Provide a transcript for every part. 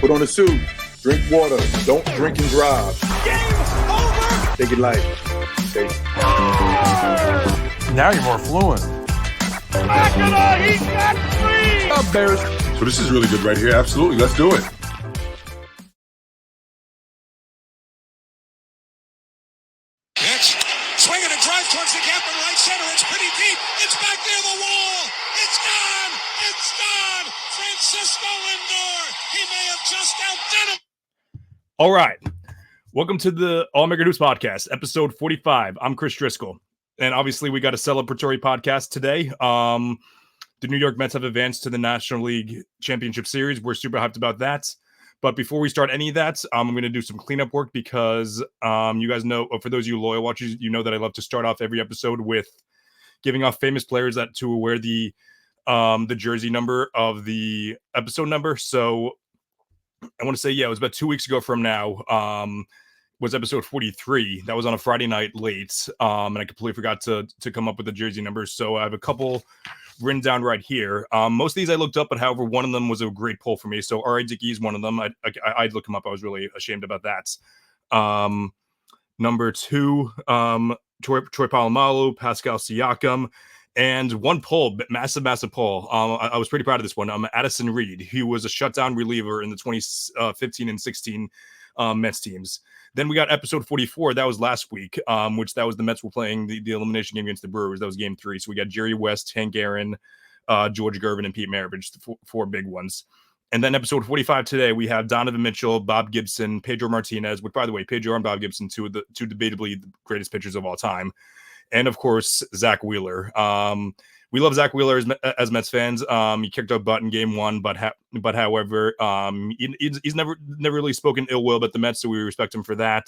Put on a suit. Drink water. Don't drink and drive. Game over! Take it light. Okay? Now you're more fluent. He's got three! Up, Bears. So this is really good right here. Absolutely. Let's do it. Pitch. Swinging a drive towards the gap in right center. It's pretty deep. It's back near the wall. It's gone. It's gone. Francisco Lindor. He may have just outdone him. All right. Welcome to the All-American Hoops Podcast, episode 45. I'm Chris Driscoll. And obviously, we got a celebratory podcast today. The New York Mets have advanced to the National League Championship Series. We're super hyped about that. But before we start any of that, I'm going to do some cleanup work because you guys know, for those of you loyal watchers, you know that I love to start off every episode with giving off famous players that to wear the jersey number of the episode number. So I want to say, it was about 2 weeks ago from now. Was episode 43. That was on a Friday night late. And I completely forgot to come up with the jersey numbers. So I have a couple written down right here. Most of these I looked up, but however, one of them was a great pull for me. So R.I. Dickey is one of them. I'd look him up. I was really ashamed about that. Number 2, Troy Polamalu, Pascal Siakam, and one pull, massive pull. I was pretty proud of this one. Addison Reed. He was a shutdown reliever in the 2015 and 16 Mets teams. Then we got episode 44. That was last week, which that was the Mets were playing the elimination game against the Brewers. That was game 3. So we got Jerry West, Hank Aaron, George Gervin, and Pete Maravich, the four big ones. And then episode 45 today, we have Donovan Mitchell, Bob Gibson, Pedro Martinez, which, by the way, Pedro and Bob Gibson, two debatably the greatest pitchers of all time. And, of course, Zach Wheeler. We love Zach Wheeler as Mets fans. He kicked our butt in game 1, but however, he's never really spoken ill will about the Mets, so we respect him for that.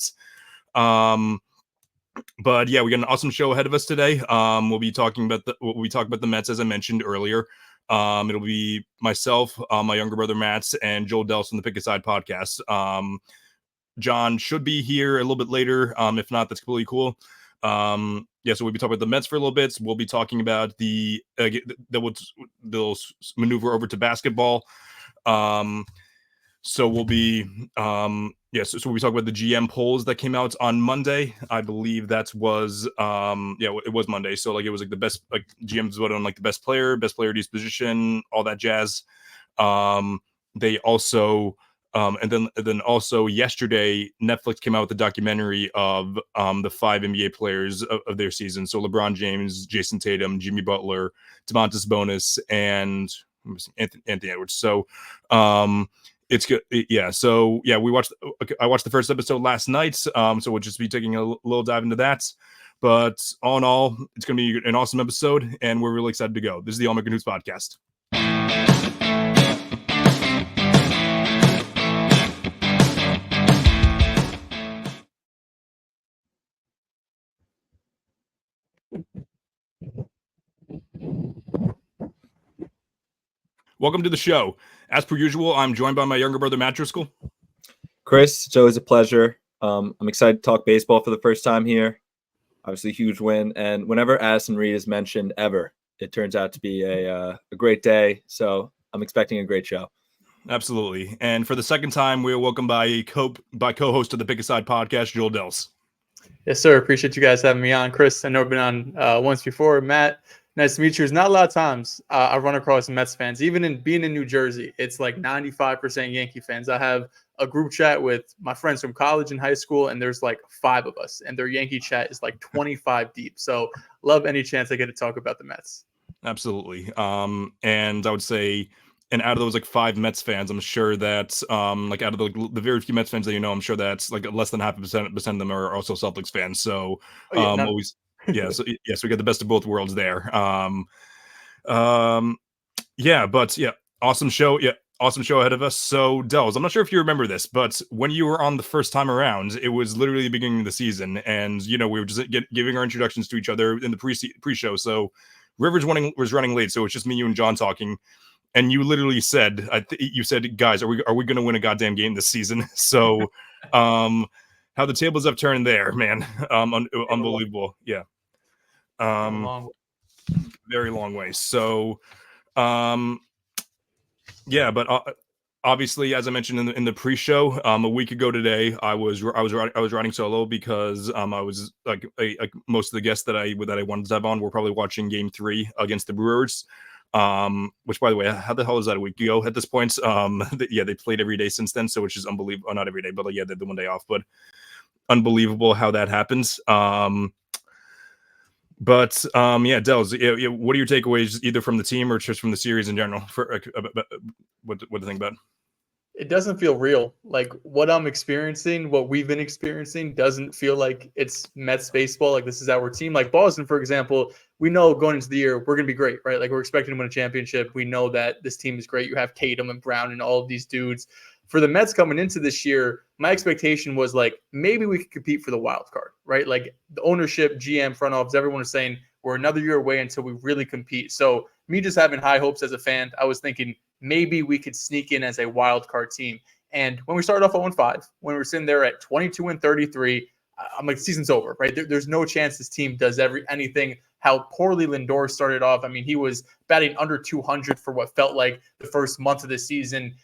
But yeah, we got an awesome show ahead of us today. We'll be talking about the Mets, as I mentioned earlier. It'll be myself, my younger brother Matt, and Joel Dehls from the Pick a Side podcast. John should be here a little bit later. If not, that's completely cool. So we'll be talking about the Mets for a little bit. We'll be talking about they'll maneuver over to basketball. So we'll be so we'll be talking about the GM polls that came out on Monday. I believe that was it was Monday. So it was the best, GMs voted on the best player to his position, all that jazz. They also and then also yesterday, Netflix came out with a documentary of the 5 NBA players of their season. So LeBron James, Jason Tatum, Jimmy Butler, Domantas Sabonis, and Anthony Edwards. So it's good. Yeah. So I watched the first episode last night. So we'll just be taking a little dive into that. But all in all, it's going to be an awesome episode, and we're really excited to go. This is the All American Hoops Podcast. Welcome to the show. As per usual, I'm joined by my younger brother, Matt Driscoll. Chris, it's always a pleasure. I'm excited to talk baseball for the first time here. Obviously, huge win. And whenever Addison Reed is mentioned ever, it turns out to be a great day. So I'm expecting a great show. Absolutely. And for the second time, we are welcomed by co-host of the Pick a Side podcast, Joel Dehls. Yes, sir. Appreciate you guys having me on. Chris, I know I've been on once before. Matt, nice to meet you. There's not a lot of times I run across Mets fans. Even in being in New Jersey, it's 95% Yankee fans. I have a group chat with my friends from college and high school, and there's 5 of us, and their Yankee chat is 25 deep. So love any chance I get to talk about the Mets. Absolutely. And I would say, and out of those 5 Mets fans, I'm sure that out of the very few Mets fans that I'm sure that's less than 0.5% of them are also Celtics fans. So always. So we got the best of both worlds there. Awesome show. Yeah, awesome show ahead of us. So, Dehls, I'm not sure if you remember this, but when you were on the first time around, it was literally the beginning of the season, and we were just giving our introductions to each other in the pre-show. So, Rivers was running late, so it's just me, you, and John talking. And you literally said, you said, guys, are we going to win a goddamn game this season? So, how the tables have turned there, man. Unbelievable. Yeah. Very long way. So, but obviously, as I mentioned in the pre-show, a week ago today, I was riding solo because I was like most of the guests that I wanted to have on were probably watching Game 3 against the Brewers. Which, by the way, how the hell is that a week ago at this point? They played every day since then, so which is unbelievable. Not every day, but they had the one day off, but unbelievable how that happens. Dehls, what are your takeaways either from the team or just from the series in general? For what to think about? It doesn't feel real. Like what I'm experiencing, what we've been experiencing, doesn't feel like it's Mets baseball. Like this is our team. Like Boston, for example, we know going into the year we're going to be great, right? Like we're expecting to win a championship. We know that this team is great. You have Tatum and Brown and all of these dudes. For the Mets coming into this year, my expectation was like maybe we could compete for the wild card, right? Like the ownership, GM, front office, everyone is saying we're another year away until we really compete. So me just having high hopes as a fan, I was thinking maybe we could sneak in as a wild card team. And when we started off 0-5, when we were sitting there at 22-33, I'm like, season's over, right? There's no chance this team does anything. How poorly Lindor started off. I mean, he was batting under 200 for what felt like the first month of the season.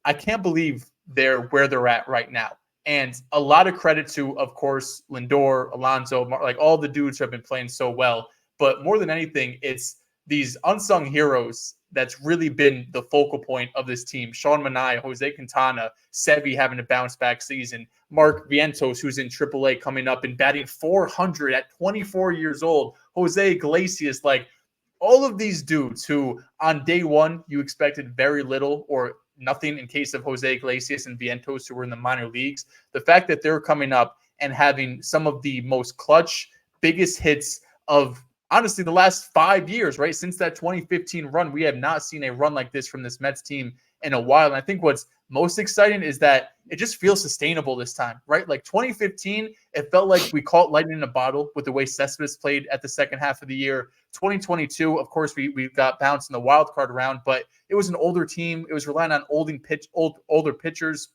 I can't believe they're where they're at right now. And a lot of credit to, of course, Lindor, Alonso, like all the dudes who have been playing so well. But more than anything, it's these unsung heroes that's really been the focal point of this team. Sean Manaea, Jose Quintana, Sevy having a bounce back season, Mark Vientos, who's in AAA coming up and batting 400 at 24 years old, Jose Iglesias, like all of these dudes who on day one you expected very little or nothing in case of Jose Iglesias and Vientos who were in the minor leagues. The fact that they're coming up and having some of the most clutch, biggest hits of honestly the last 5 years, right? Since that 2015 run, we have not seen a run like this from this Mets team in a while. And I think what's most exciting is that it just feels sustainable this time, right? Like 2015, it felt like we caught lightning in a bottle with the way Cespedes played at the second half of the year. 2022, of course, we got bounced in the wild card round, but it was an older team. It was relying on older pitchers.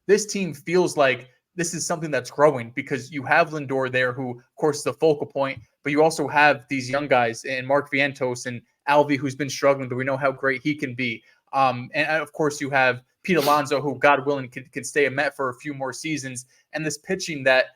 This team feels like this is something that's growing because you have Lindor there, who, of course, is the focal point, but you also have these young guys and Mark Vientos and Alvy, who's been struggling, but we know how great he can be. And of course, you have Pete Alonso, who, God willing, could stay a Met for a few more seasons. And this pitching that,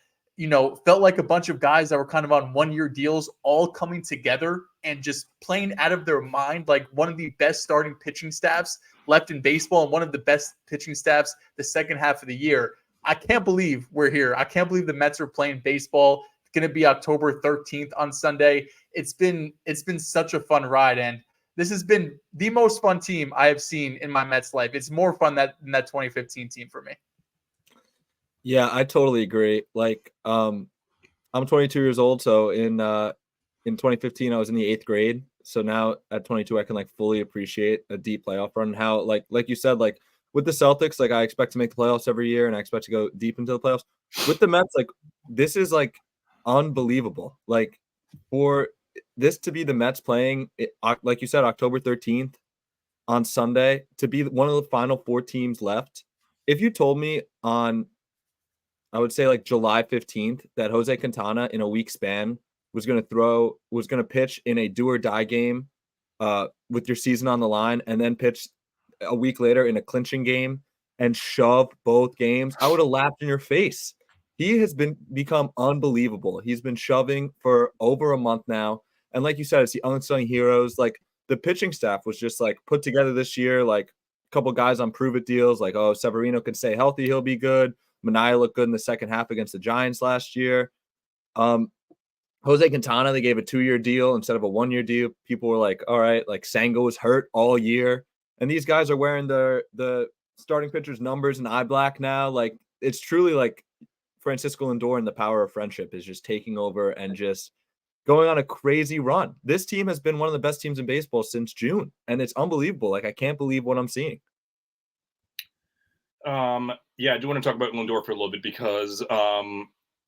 felt like a bunch of guys that were kind of on one-year deals all coming together and just playing out of their mind, like one of the best starting pitching staffs left in baseball and one of the best pitching staffs the second half of the year. I can't believe we're here. I can't believe the Mets are playing baseball. It's going to be October 13th on Sunday. It's been such a fun ride, and this has been the most fun team I have seen in my Mets life. It's more fun than that 2015 team for me. Yeah, I totally agree. Like, I'm 22 years old, so in 2015 I was in the 8th grade. So now at 22 I can like fully appreciate a deep playoff run. How like you said, like with the Celtics, like I expect to make the playoffs every year and I expect to go deep into the playoffs. With the Mets, like this is like unbelievable. Like for this to be the Mets playing, like you said, October 13th on Sunday, to be one of the final 4 teams left. If you told me on, I would say like July 15th that Jose Quintana in a week span was going to pitch in a do or die game with your season on the line and then pitch a week later in a clinching game and shove both games, I would have laughed in your face. He has become unbelievable. He's been shoving for over a month now. And like you said, it's the unsung heroes. Like the pitching staff was just like put together this year, like a couple guys on prove it deals. Like, oh, Severino can stay healthy. He'll be good. Manaea looked good in the second half against the Giants last year. Jose Quintana, they gave a 2-year deal instead of a 1-year deal. People were like, all right, like Sango was hurt all year. And these guys are wearing the starting pitcher's numbers in eye black now. Like it's truly like Francisco Lindor and the power of friendship is just taking over and just going on a crazy run. This team has been one of the best teams in baseball since June. And it's unbelievable. Like I can't believe what I'm seeing. Yeah, I do want to talk about Lindor for a little bit because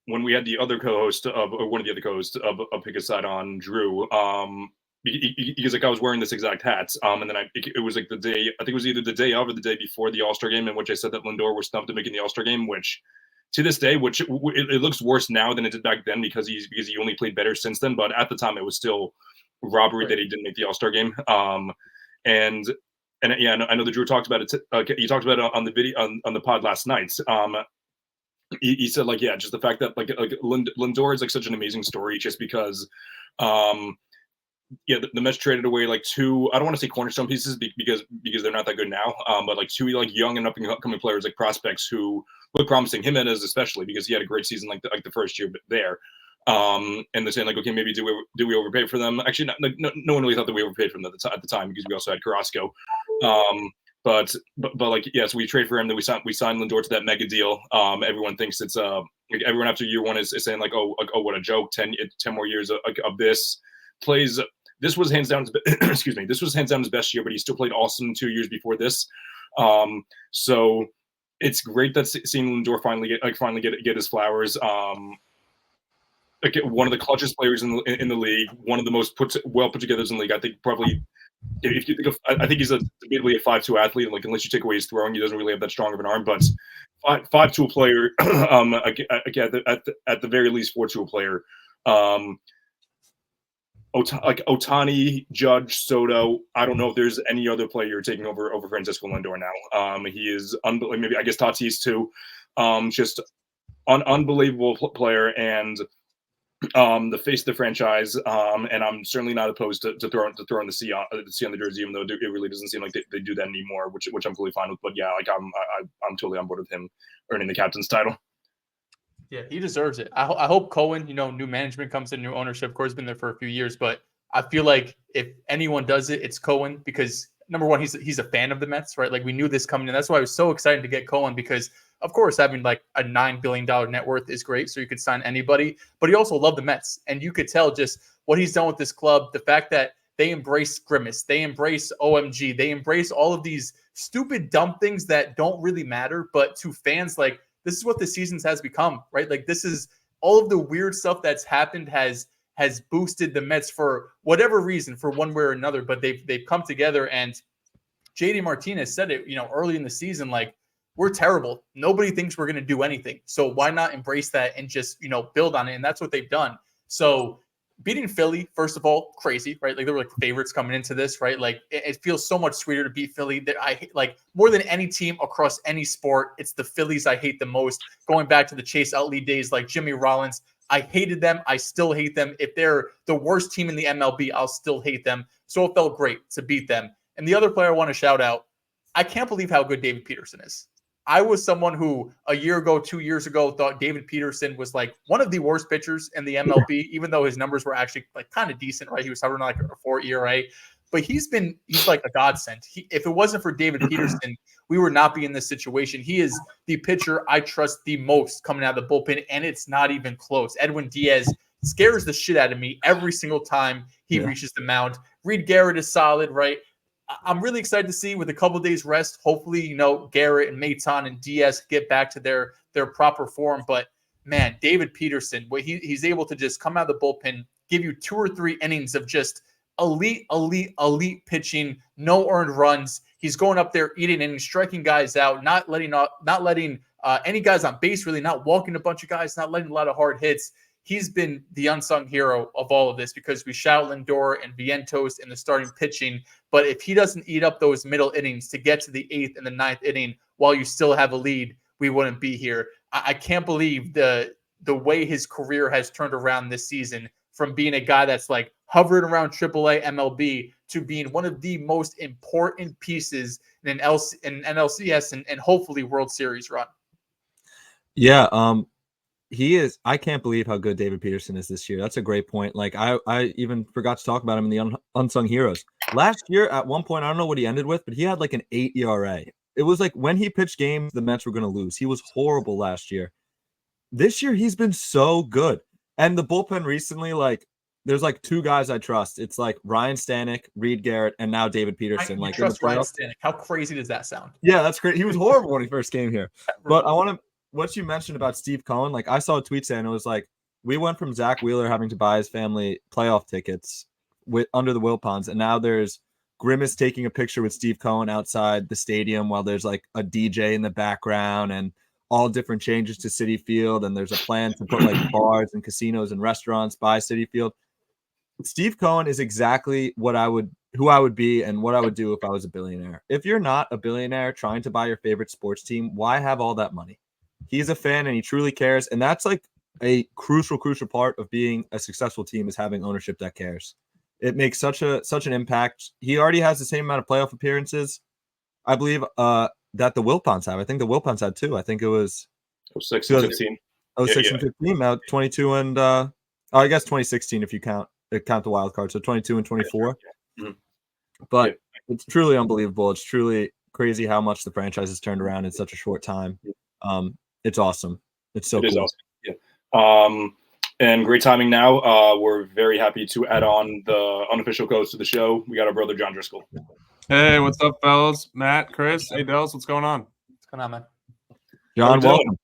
when we had the other co-host or one of the other co-hosts of Pick a Side on, Drew, because like I was wearing this exact hat, and then it was like the day, I think it was either the day of or the day before the All-Star game, in which I said that Lindor was stumped to making the All-Star game, which to this day, which it looks worse now than it did back then because he only played better since then, but at the time it was still robbery that he didn't make the All-Star game. And and yeah, I know that Drew talked about it. You talked about it on the video on the pod last night. He said like, yeah, just the fact that like Lindor is like such an amazing story, just because, yeah, the Mets traded away like two. I don't want to say cornerstone pieces because they're not that good now. But like two like young and up and coming players, like prospects who look promising. Jimenez especially because he had a great season like the first year there. And they're saying like, okay, maybe do we overpay for them? Actually, no one really thought that we overpaid for them at the time because we also had Carrasco. But like, yes, yeah, so we trade for him. Then we signed Lindor to that mega deal. Everyone thinks it's like everyone after year one is saying like, oh, what a joke. 10 more years of this plays. This was hands down. Excuse me. This was hands down his best year, but he still played awesome 2 years before this. So it's great that seeing Lindor finally get his flowers. Like one of the clutchest players in the league, one of the most well put together in the league. I think probably. If you think of, I think he's debatably a 5'2" athlete. Like unless you take away his throwing, he doesn't really have that strong of an arm. But 5'2" player, again, at the very least 4'2" player. Like Ohtani, Judge, Soto. I don't know if there's any other player taking over Francisco Lindor now. He is maybe I guess Tatis too. Just unbelievable player and. The face of the franchise, and I'm certainly not opposed to throwing the C on the jersey, even though it really doesn't seem like they do that anymore, which I'm completely fine with. But yeah, like I'm totally on board with him earning the captain's title. Yeah, he deserves it. I hope Cohen, new management comes in, new ownership. Of course, been there for a few years, but I feel like if anyone does it, it's Cohen because number one, he's a fan of the Mets, right? Like we knew this coming in. That's why I was so excited to get Cohen because. Of course, having like a $9 billion net worth is great, so you could sign anybody. But he also loved the Mets, and you could tell just what he's done with this club. The fact that they embrace Grimace, they embrace OMG, they embrace all of these stupid, dumb things that don't really matter. But to fans, like this is what the seasons has become, right? Like this is all of the weird stuff that's happened has boosted the Mets for whatever reason, for one way or another. But they've come together, and JD Martinez said it, early in the season, like. We're terrible. Nobody thinks we're going to do anything. So why not embrace that and just, build on it? And that's what they've done. So beating Philly, first of all, crazy, right? Like they were like favorites coming into this, right? Like it feels so much sweeter to beat Philly. That I like more than any team across any sport. It's the Phillies I hate the most. Going back to the Chase Utley days, like Jimmy Rollins, I hated them. I still hate them. If they're the worst team in the MLB, I'll still hate them. So it felt great to beat them. And the other player I want to shout out, I can't believe how good David Peterson is. I was someone who a year ago, 2 years ago, thought David Peterson was like one of the worst pitchers in the MLB, even though his numbers were actually like kind of decent, right? He was hovering like a 4 ERA, but he's like a godsend. If it wasn't for David Peterson, we would not be in this situation. He is the pitcher I trust the most coming out of the bullpen, and it's not even close. Edwin Diaz scares the shit out of me every single time he reaches the mound. Reed Garrett is solid, right? I'm really excited to see with a couple of days rest. Hopefully, Garrett and Maton and Diaz get back to their proper form. But man, David Peterson, he's able to just come out of the bullpen, give you 2 or 3 innings of just elite pitching, no earned runs. He's going up there eating innings, striking guys out, not letting any guys on base, really, not walking a bunch of guys, not letting a lot of hard hits. He's been the unsung hero of all of this because we shout Lindor and Vientos in the starting pitching. But if he doesn't eat up those middle innings to get to the 8th and the 9th inning while you still have a lead, we wouldn't be here. I can't believe the way his career has turned around this season from being a guy that's like hovering around AAA MLB to being one of the most important pieces in an NLCS and hopefully World Series run. Yeah, he is. I can't believe how good David Peterson is this year. That's a great point. Like I even forgot to talk about him in the unsung heroes. Last year, at one point, I don't know what he ended with, but he had like an 8 ERA. It was like when he pitched games, the Mets were going to lose. He was horrible last year. This year, he's been so good. And the bullpen recently, like, there's like 2 guys I trust. It's like Ryan Stanek, Reed Garrett, and now David Peterson. I trust Ryan Stanek. How crazy does that sound? Yeah, that's great. He was horrible when he first came here. But I want to. What you mentioned about Steve Cohen, like I saw a tweet saying it was like we went from Zach Wheeler having to buy his family playoff tickets under the Wilpons, and now there's Grimace taking a picture with Steve Cohen outside the stadium while there's like a DJ in the background and all different changes to Citi Field, and there's a plan to put like bars and casinos and restaurants by Citi Field. Steve Cohen is exactly what I would who I would be and what I would do if I was a billionaire. If you're not a billionaire trying to buy your favorite sports team, why have all that money? He's a fan and he truly cares. And that's like a crucial part of being a successful team is having ownership that cares. It makes such an impact. He already has the same amount of playoff appearances, I believe, that the Wilpons have. I think the Wilpons had 2. I think it was 06 and 15. 06 and 15, now 22 and I guess 2016 if you count the wild card. So 22 and 24. Mhm. But it's truly unbelievable. It's truly crazy how much the franchise has turned around in such a short time. It's awesome. It's so cool. Awesome. Yeah. And great timing now. We're very happy to add on the unofficial co-host to the show. We got our brother John Driscoll. Hey, what's up, fellas? Matt, Chris, hey, Dehls, what's going on? What's going on, man? John, welcome.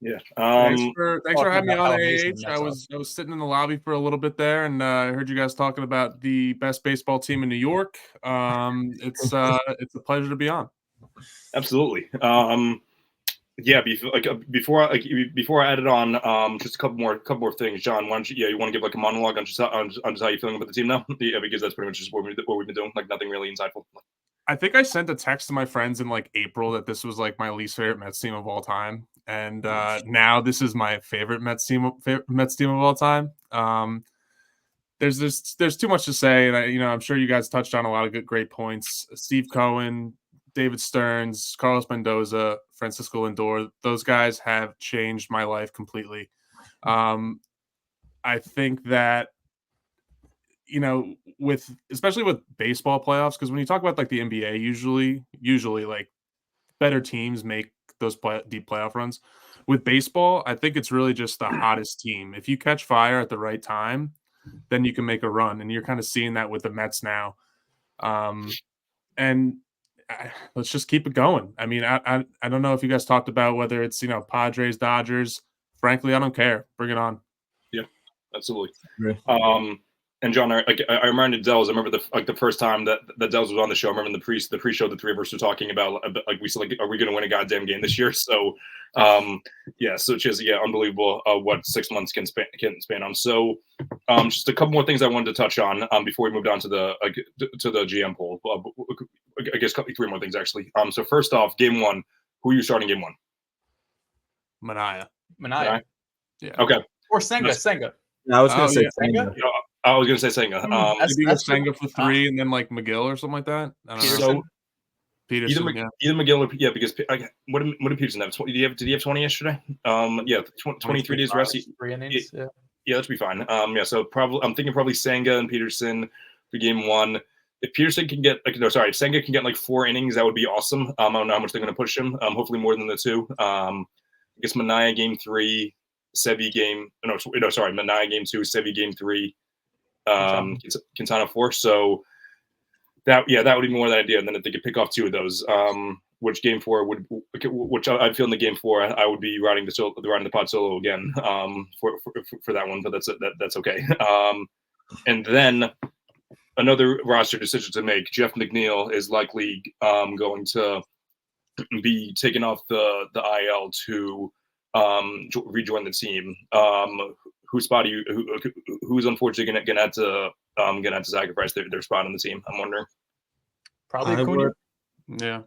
Yeah. Thanks for having me on, amazing AH. I was sitting in the lobby for a little bit there, and I heard you guys talking about the best baseball team in New York. It's a pleasure to be on. Absolutely. Yeah. Before I add it on, just a couple more things, John. Why don't you want to give like a monologue on just how you're feeling about the team now? Yeah, because that's pretty much just what we've been doing. Like nothing really insightful. I think I sent a text to my friends in like April that this was like my least favorite Mets team of all time, and now this is my favorite Mets team of all time. There's too much to say, and I'm sure you guys touched on a lot of great points. Steve Cohen, David Stearns, Carlos Mendoza, Francisco Lindor, those guys have changed my life completely. I think that especially with baseball playoffs, because when you talk about like the NBA, usually like better teams make those deep playoff runs. With baseball, I think it's really just the hottest team. If you catch fire at the right time, then you can make a run, and you're kind of seeing that with the Mets now. Let's just keep it going. I mean, I don't know if you guys talked about whether it's Padres, Dodgers. Frankly, I don't care. Bring it on. Yeah, absolutely. And John, I reminded Dehls. I remember the first time that Dehls was on the show. I remember in the pre-show, the three of us were talking about like we said, like, are we going to win a goddamn game this year? So, so it's just unbelievable what 6 months can span on. So, just a couple more things I wanted to touch on before we moved on to the GM poll. I guess 3 more things actually. So first off, game 1, who are you starting game 1? Manaea. Yeah. Okay. Or Senga. Yeah, I was going to say Senga. I was going to say Senga. Maybe Senga for 3 and then like McGill or something like that. I don't know. Peterson, either McGill or because what did Peterson have? Did he have 20 yesterday? 23 days rest. 3 innings. Yeah, that should be fine. So I'm thinking probably Senga and Peterson for game 1. If Peterson can get if Senga can get like 4 innings, that would be awesome. I don't know how much they're going to push him. Hopefully more than the 2. I guess Manaea game 3, Manaea game 2, Sevy game 3, Quintana 4. So that would be more than idea. And then if they could pick off 2 of those, which game 4 which I'd feel in the game 4, I would be riding the pod solo again for that one, but that's okay. And then another roster decision to make. Jeff McNeil is likely going to be taken off the IL to rejoin the team. Who's unfortunately gonna have to sacrifice their spot on the team? I'm wondering. Probably Acuna. Yeah.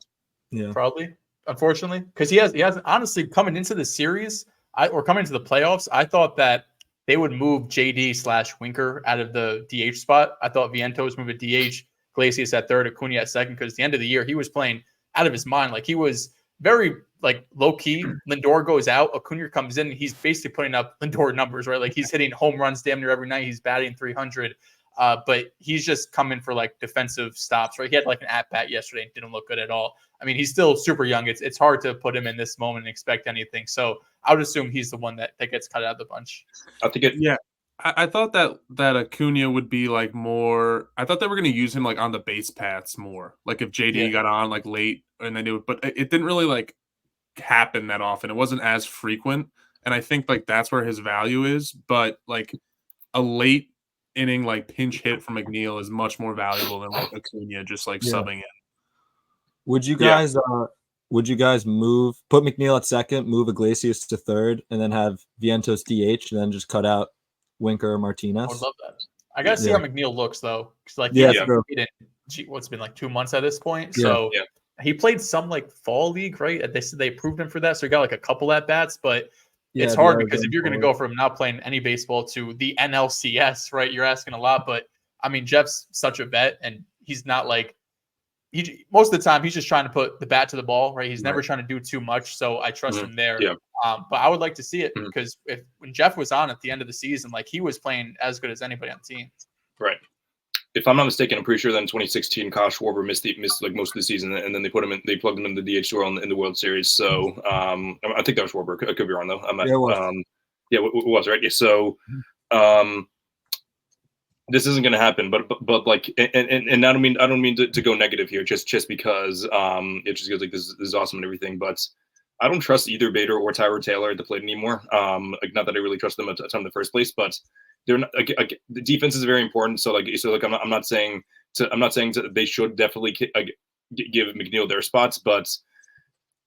Probably. Unfortunately, because he hasn't honestly coming into the series or coming into the playoffs. I thought that they would move JD/Winker out of the DH spot. I thought Vientos move a DH, Iglesias at third, Acuna at second, because at the end of the year he was playing out of his mind. Like he was very like low key. Lindor goes out, Acuna comes in, and he's basically putting up Lindor numbers, right? Like he's hitting home runs damn near every night. He's batting 300, but he's just coming for like defensive stops, right? He had like an at bat yesterday and didn't look good at all. I mean, he's still super young. It's hard to put him in this moment and expect anything. So I would assume he's the one that gets cut out of the bunch. I think it. Yeah. I thought that Acuna would be like more. I thought they were going to use him like on the base paths more. Like if JD got on like late, and then but it didn't really like happen that often. It wasn't as frequent, and I think like that's where his value is. But like a late inning like pinch hit from McNeil is much more valuable than like Acuna just like subbing in. Would you guys put McNeil at second, move Iglesias to third, and then have Vientos DH, and then just cut out Winker or Martinez? I would love that. I gotta see how McNeil looks though, because like what's been like 2 months at this point. Yeah. So Yeah. he played some like fall league, right? They said they approved him for that. So he got like a couple at bats, but it's hard because if you're going to go from not playing any baseball to the NLCS, right? You're asking a lot, but I mean, Jeff's such a vet, and he's not like most of the time he's just trying to put the bat to the ball, right? He's never trying to do too much, so I trust him there. Yeah. But I would like to see it because when Jeff was on at the end of the season, like he was playing as good as anybody on the team. Right. If I'm not mistaken, I'm pretty sure that in 2016, Kyle Schwarber missed like most of the season, and then they plugged him in the DH role in the World Series. So I think that was Schwarber. I could be wrong though. Yeah, it was. It was right. Yeah. So this isn't going to happen, but like, and I don't mean to go negative here, just because it just feels like this is awesome and everything, but I don't trust either Bader or Tyler Taylor at the plate anymore. Like, not that I really trust them a ton in the first place, but they're not like the defense is very important. So I'm not saying they should definitely give McNeil their spots, but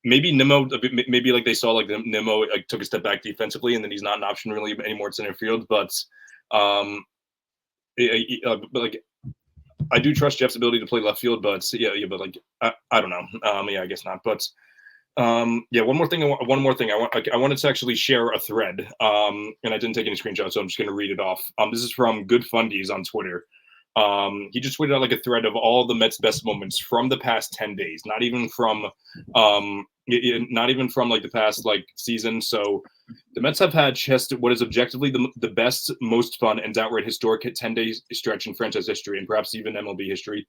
maybe Nimmo, maybe like they saw like Nimmo like took a step back defensively, and then he's not an option really anymore at center field. But like I do trust Jeff's ability to play left field, but but like I don't know. I guess not. But one more thing. I wanted to actually share a thread. And I didn't take any screenshots, so I'm just going to read it off. This is from Good Fundies on Twitter. He just tweeted out like a thread of all the Mets' best moments from the past 10 days, not even from like the past like season. So the Mets have had just what is objectively the best, most fun, and outright historic 10-day stretch in franchise history, and perhaps even MLB history.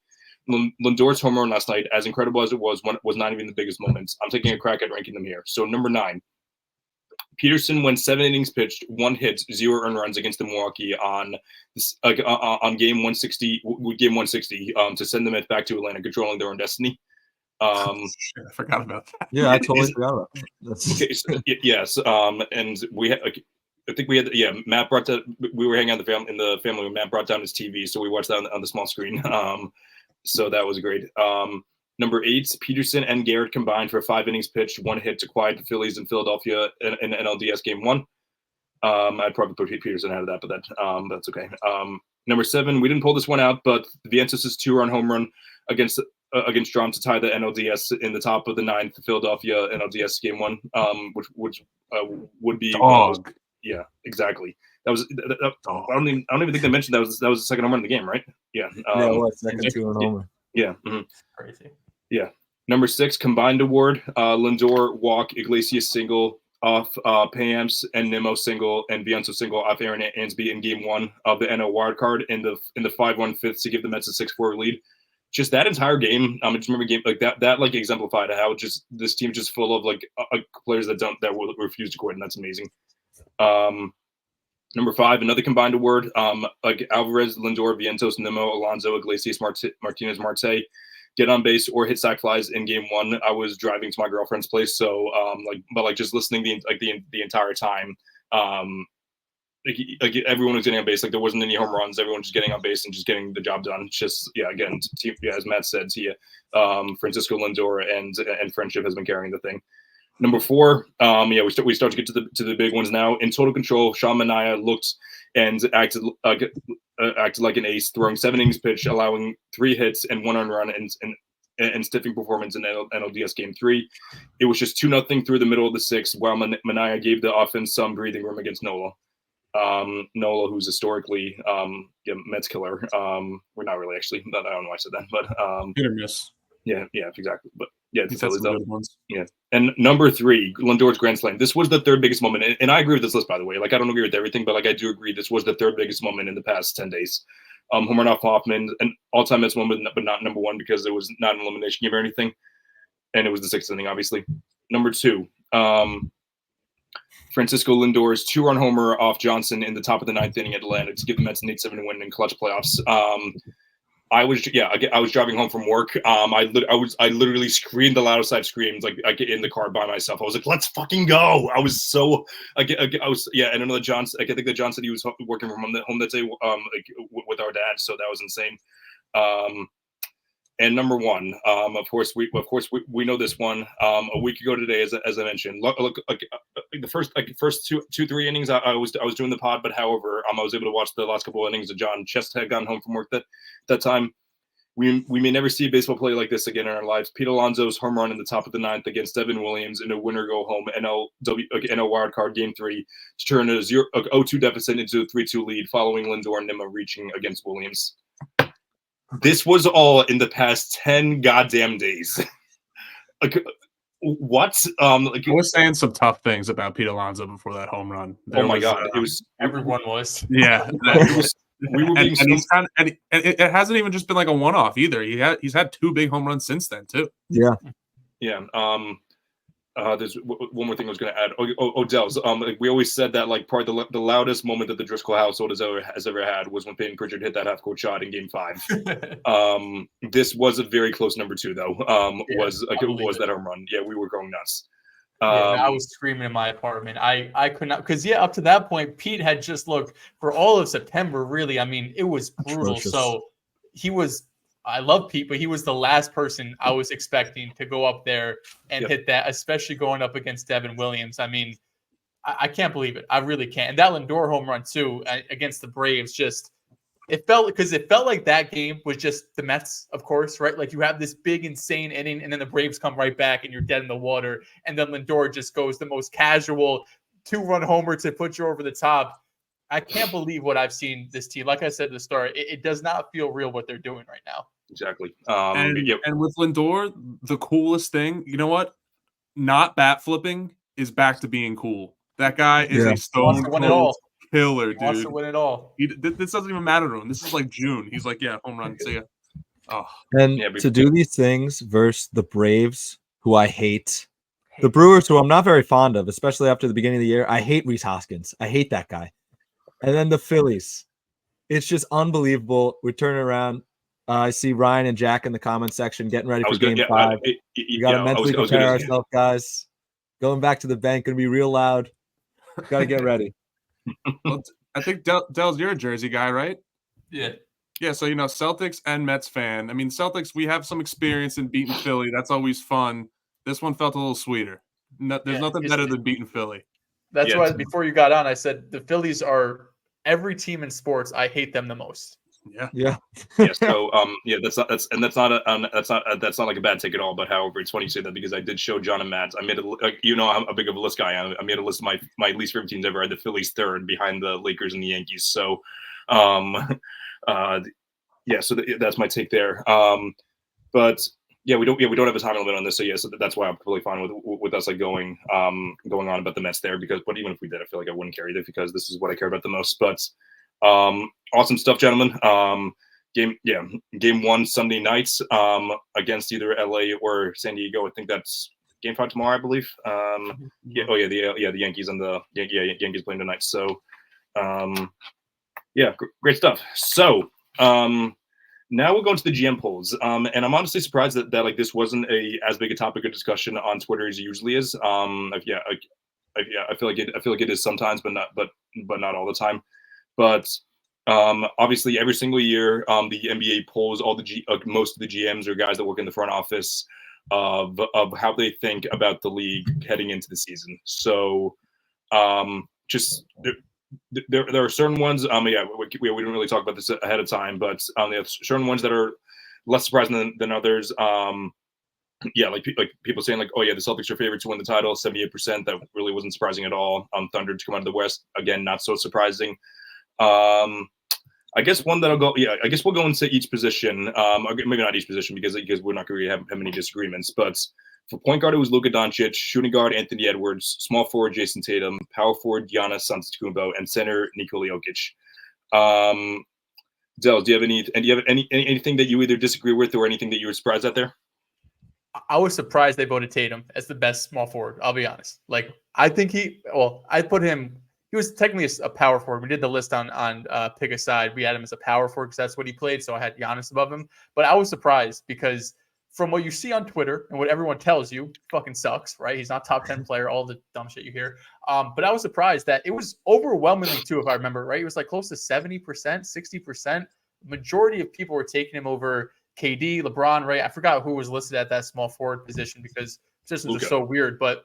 Lindor's home run last night, as incredible as it was not even the biggest moments. I'm taking a crack at ranking them here. So number 9, Peterson went 7 innings pitched, 1 hit, 0 earned runs against the Milwaukee on game 160 to send the Mets back to Atlanta, controlling their own destiny. I forgot about that. Yeah, I totally forgot about that. Okay, so, yes, and we had I think we had Matt brought that. We were hanging out in the family when Matt brought down his TV, so we watched that on the small screen. So that was great. Number 8, Peterson and Garrett combined for 5 innings pitched, 1 hit to quiet the Phillies in Philadelphia in NLDS Game 1. I'd probably put Peterson out of that, but that's okay. Number 7, we didn't pull this one out, but Vientos' 2-run home run against Strom to tie the NLDS in the top of the 9th, Philadelphia NLDS Game 1, which would be yeah, exactly. That was. I don't even think they mentioned that was the second home run in the game, right? Yeah. It was second 2-run homer. Yeah. Mm-hmm. Crazy. Yeah. Number 6, combined award: Lindor walk, Iglesias single off Pamps, and Nimmo single, and Vientos single off Aaron Ansby in Game 1 of the NL wild card in the 5-1 fifth to give the Mets a 6-4 lead. Just that entire game, I just remember game like that like exemplified how just this team just full of like players that will refuse to quit, and that's amazing. Number 5, another combined award, like Alvarez, Lindor, Vientos, Nimmo, Alonso, Iglesias, Martinez, Marte get on base or hit sac flies in Game 1. I was driving to my girlfriend's place, so just listening the entire time. Like everyone was getting on base. Like there wasn't any home runs. Everyone was just getting on base and just getting the job done. It's just again, as Matt said, Francisco Lindor and friendship has been carrying the thing. Number 4, we start to get to the big ones now. In total control, Sean Manaea looked and acted like an ace, throwing 7 innings pitched, allowing 3 hits and 1 earned run and stiffing performance in NLDS Game 3. It was just 2-0 through the middle of the 6th, while Manaea gave the offense some breathing room against Nola. Nola, who's historically Mets killer. We're not really actually. I don't know why I said that, but hit or miss. Yeah, exactly. But yeah, that's the good ones. Yeah. And number 3, Lindor's grand slam. This was the 3rd biggest moment, and I agree with this list, by the way. Like I don't agree with everything, but like I do agree this was the 3rd biggest moment in the past 10 days. Home run off Hoffman, an all-time Mets moment, but not number 1 because it was not an elimination game or anything, and it was the 6th inning, obviously. Number 2, Francisco Lindor's 2-run homer off Johnson in the top of the 9th inning at Atlanta to give the Mets an 8-7 win in clutch playoffs. I was driving home from work. I literally screamed the loudest I've screamed like in the car by myself. I was like, "Let's fucking go!" I was so and another Johnson. I think that John said he was working from home that day with our dad, so that was insane. And number 1, of course we know this one. A week ago today, as I mentioned, look the first 2-3 innings I was doing the pod, but however I was able to watch the last couple of innings of John Chest had gotten home from work that time. We may never see a baseball play like this again in our lives. Pete Alonso's home run in the top of the ninth against Devin Williams in a winner-go-home NL wildcard Game 3 to turn a 0-2 deficit into a 3-2 lead following Lindor and Nimmo reaching against Williams. This was all in the past 10 goddamn days. What? I was saying some tough things about Pete Alonso before that home run. God, it was Everyone was. Yeah, it was. We were being and it hasn't even just been like a one-off either. He's had 2 big home runs since then too. Yeah. There's one more thing I was going to add. Dehls. We always said that like part of the loudest moment that the Driscoll household has ever had was when Peyton Pritchard hit that half-court shot in Game 5. This was a very close number 2 though. Was that home run? Yeah, we were going nuts. I was screaming in my apartment. I could not, because up to that point, Pete had just looked for all of September. Really, I mean, it was brutal. Atrocious. So he was. I love Pete, but he was the last person I was expecting to go up there and hit that, especially going up against Devin Williams. I mean, I can't believe it. I really can't. And that Lindor home run too against the Braves, just it felt like that game was just the Mets, of course, right? Like you have this big, insane inning, and then the Braves come right back, and you're dead in the water. And then Lindor just goes the most casual 2-run homer to put you over the top. I can't believe what I've seen this team. Like I said at the start, it does not feel real what they're doing right now. Exactly. And with Lindor, the coolest thing, you know what? Not bat flipping is back to being cool. That guy is a stone cold killer, dude. Wants to win it all. This doesn't even matter to him. This is like June. He's like, yeah, home run. See ya. Oh. And to do these things versus the Braves, who I hate, the Brewers, who I'm not very fond of, especially after the beginning of the year. I hate Rhys Hoskins. I hate that guy. And then the Phillies. It's just unbelievable. We turn around. I see Ryan and Jack in the comment section getting ready for Game 5. We got to mentally prepare ourselves, guys. Going back to the bank, going to be real loud. Got to get ready. Well, I think Dehls, you're a Jersey guy, right? Yeah. Yeah, so, Celtics and Mets fan. I mean, Celtics, we have some experience in beating Philly. That's always fun. This one felt a little sweeter. There's nothing better than beating Philly. That's why before you got on, I said the Phillies are every team in sports. I hate them the most. Yeah. So that's not like a bad take at all. But however, it's funny you say that because I did show John and Matt. I made I'm a big of a list guy. I made a list of my least favorite teams ever. I had the Phillies third behind the Lakers and the Yankees. So, so that's my take there. But we don't have a time limit on this. So that's why I'm completely fine with us like going on about the Mets there but even if we did, I feel like I wouldn't carry this because this is what I care about the most. But awesome stuff, gentlemen. Game 1 Sunday nights against either LA or San Diego. I think that's Game 5 tomorrow, I believe. The Yankees and the Yankees playing tonight. So great stuff. So now we'll go into the GM polls. And I'm honestly surprised that like this wasn't as big a topic of discussion on Twitter as it usually is. I feel like it is sometimes, but not all the time. But obviously, every single year, the NBA polls all most of the GMs or guys that work in the front office of how they think about the league heading into the season. So, there are certain ones. We didn't really talk about this ahead of time, but there are certain ones that are less surprising than others. Like people saying like, oh yeah, the Celtics are favored to win the title, 78%. That really wasn't surprising at all. Thunder to come out of the West, again, not so surprising. I guess one that'll go. Yeah, I guess we'll go into each position. Maybe not each position because we're not going to have many disagreements. But for point guard, it was Luka Doncic. Shooting guard, Anthony Edwards. Small forward, Jason Tatum. Power forward, Giannis Antetokounmpo, and center, Nikola Jokic. Dehls, do you have anything that you either disagree with or anything that you were surprised at there? I was surprised they voted Tatum as the best small forward. I'll be honest. Like I think I put him. He was technically a power forward. We did the list on Pick a Side. We had him as a power forward because that's what he played. So I had Giannis above him. But I was surprised because from what you see on Twitter and what everyone tells you, fucking sucks, right? He's not top 10 player, all the dumb shit you hear. But I was surprised that it was overwhelmingly too, if I remember, right? It was like close to 70%, 60%. Majority of people were taking him over KD, LeBron, right? I forgot who was listed at that small forward position because positions are so weird. But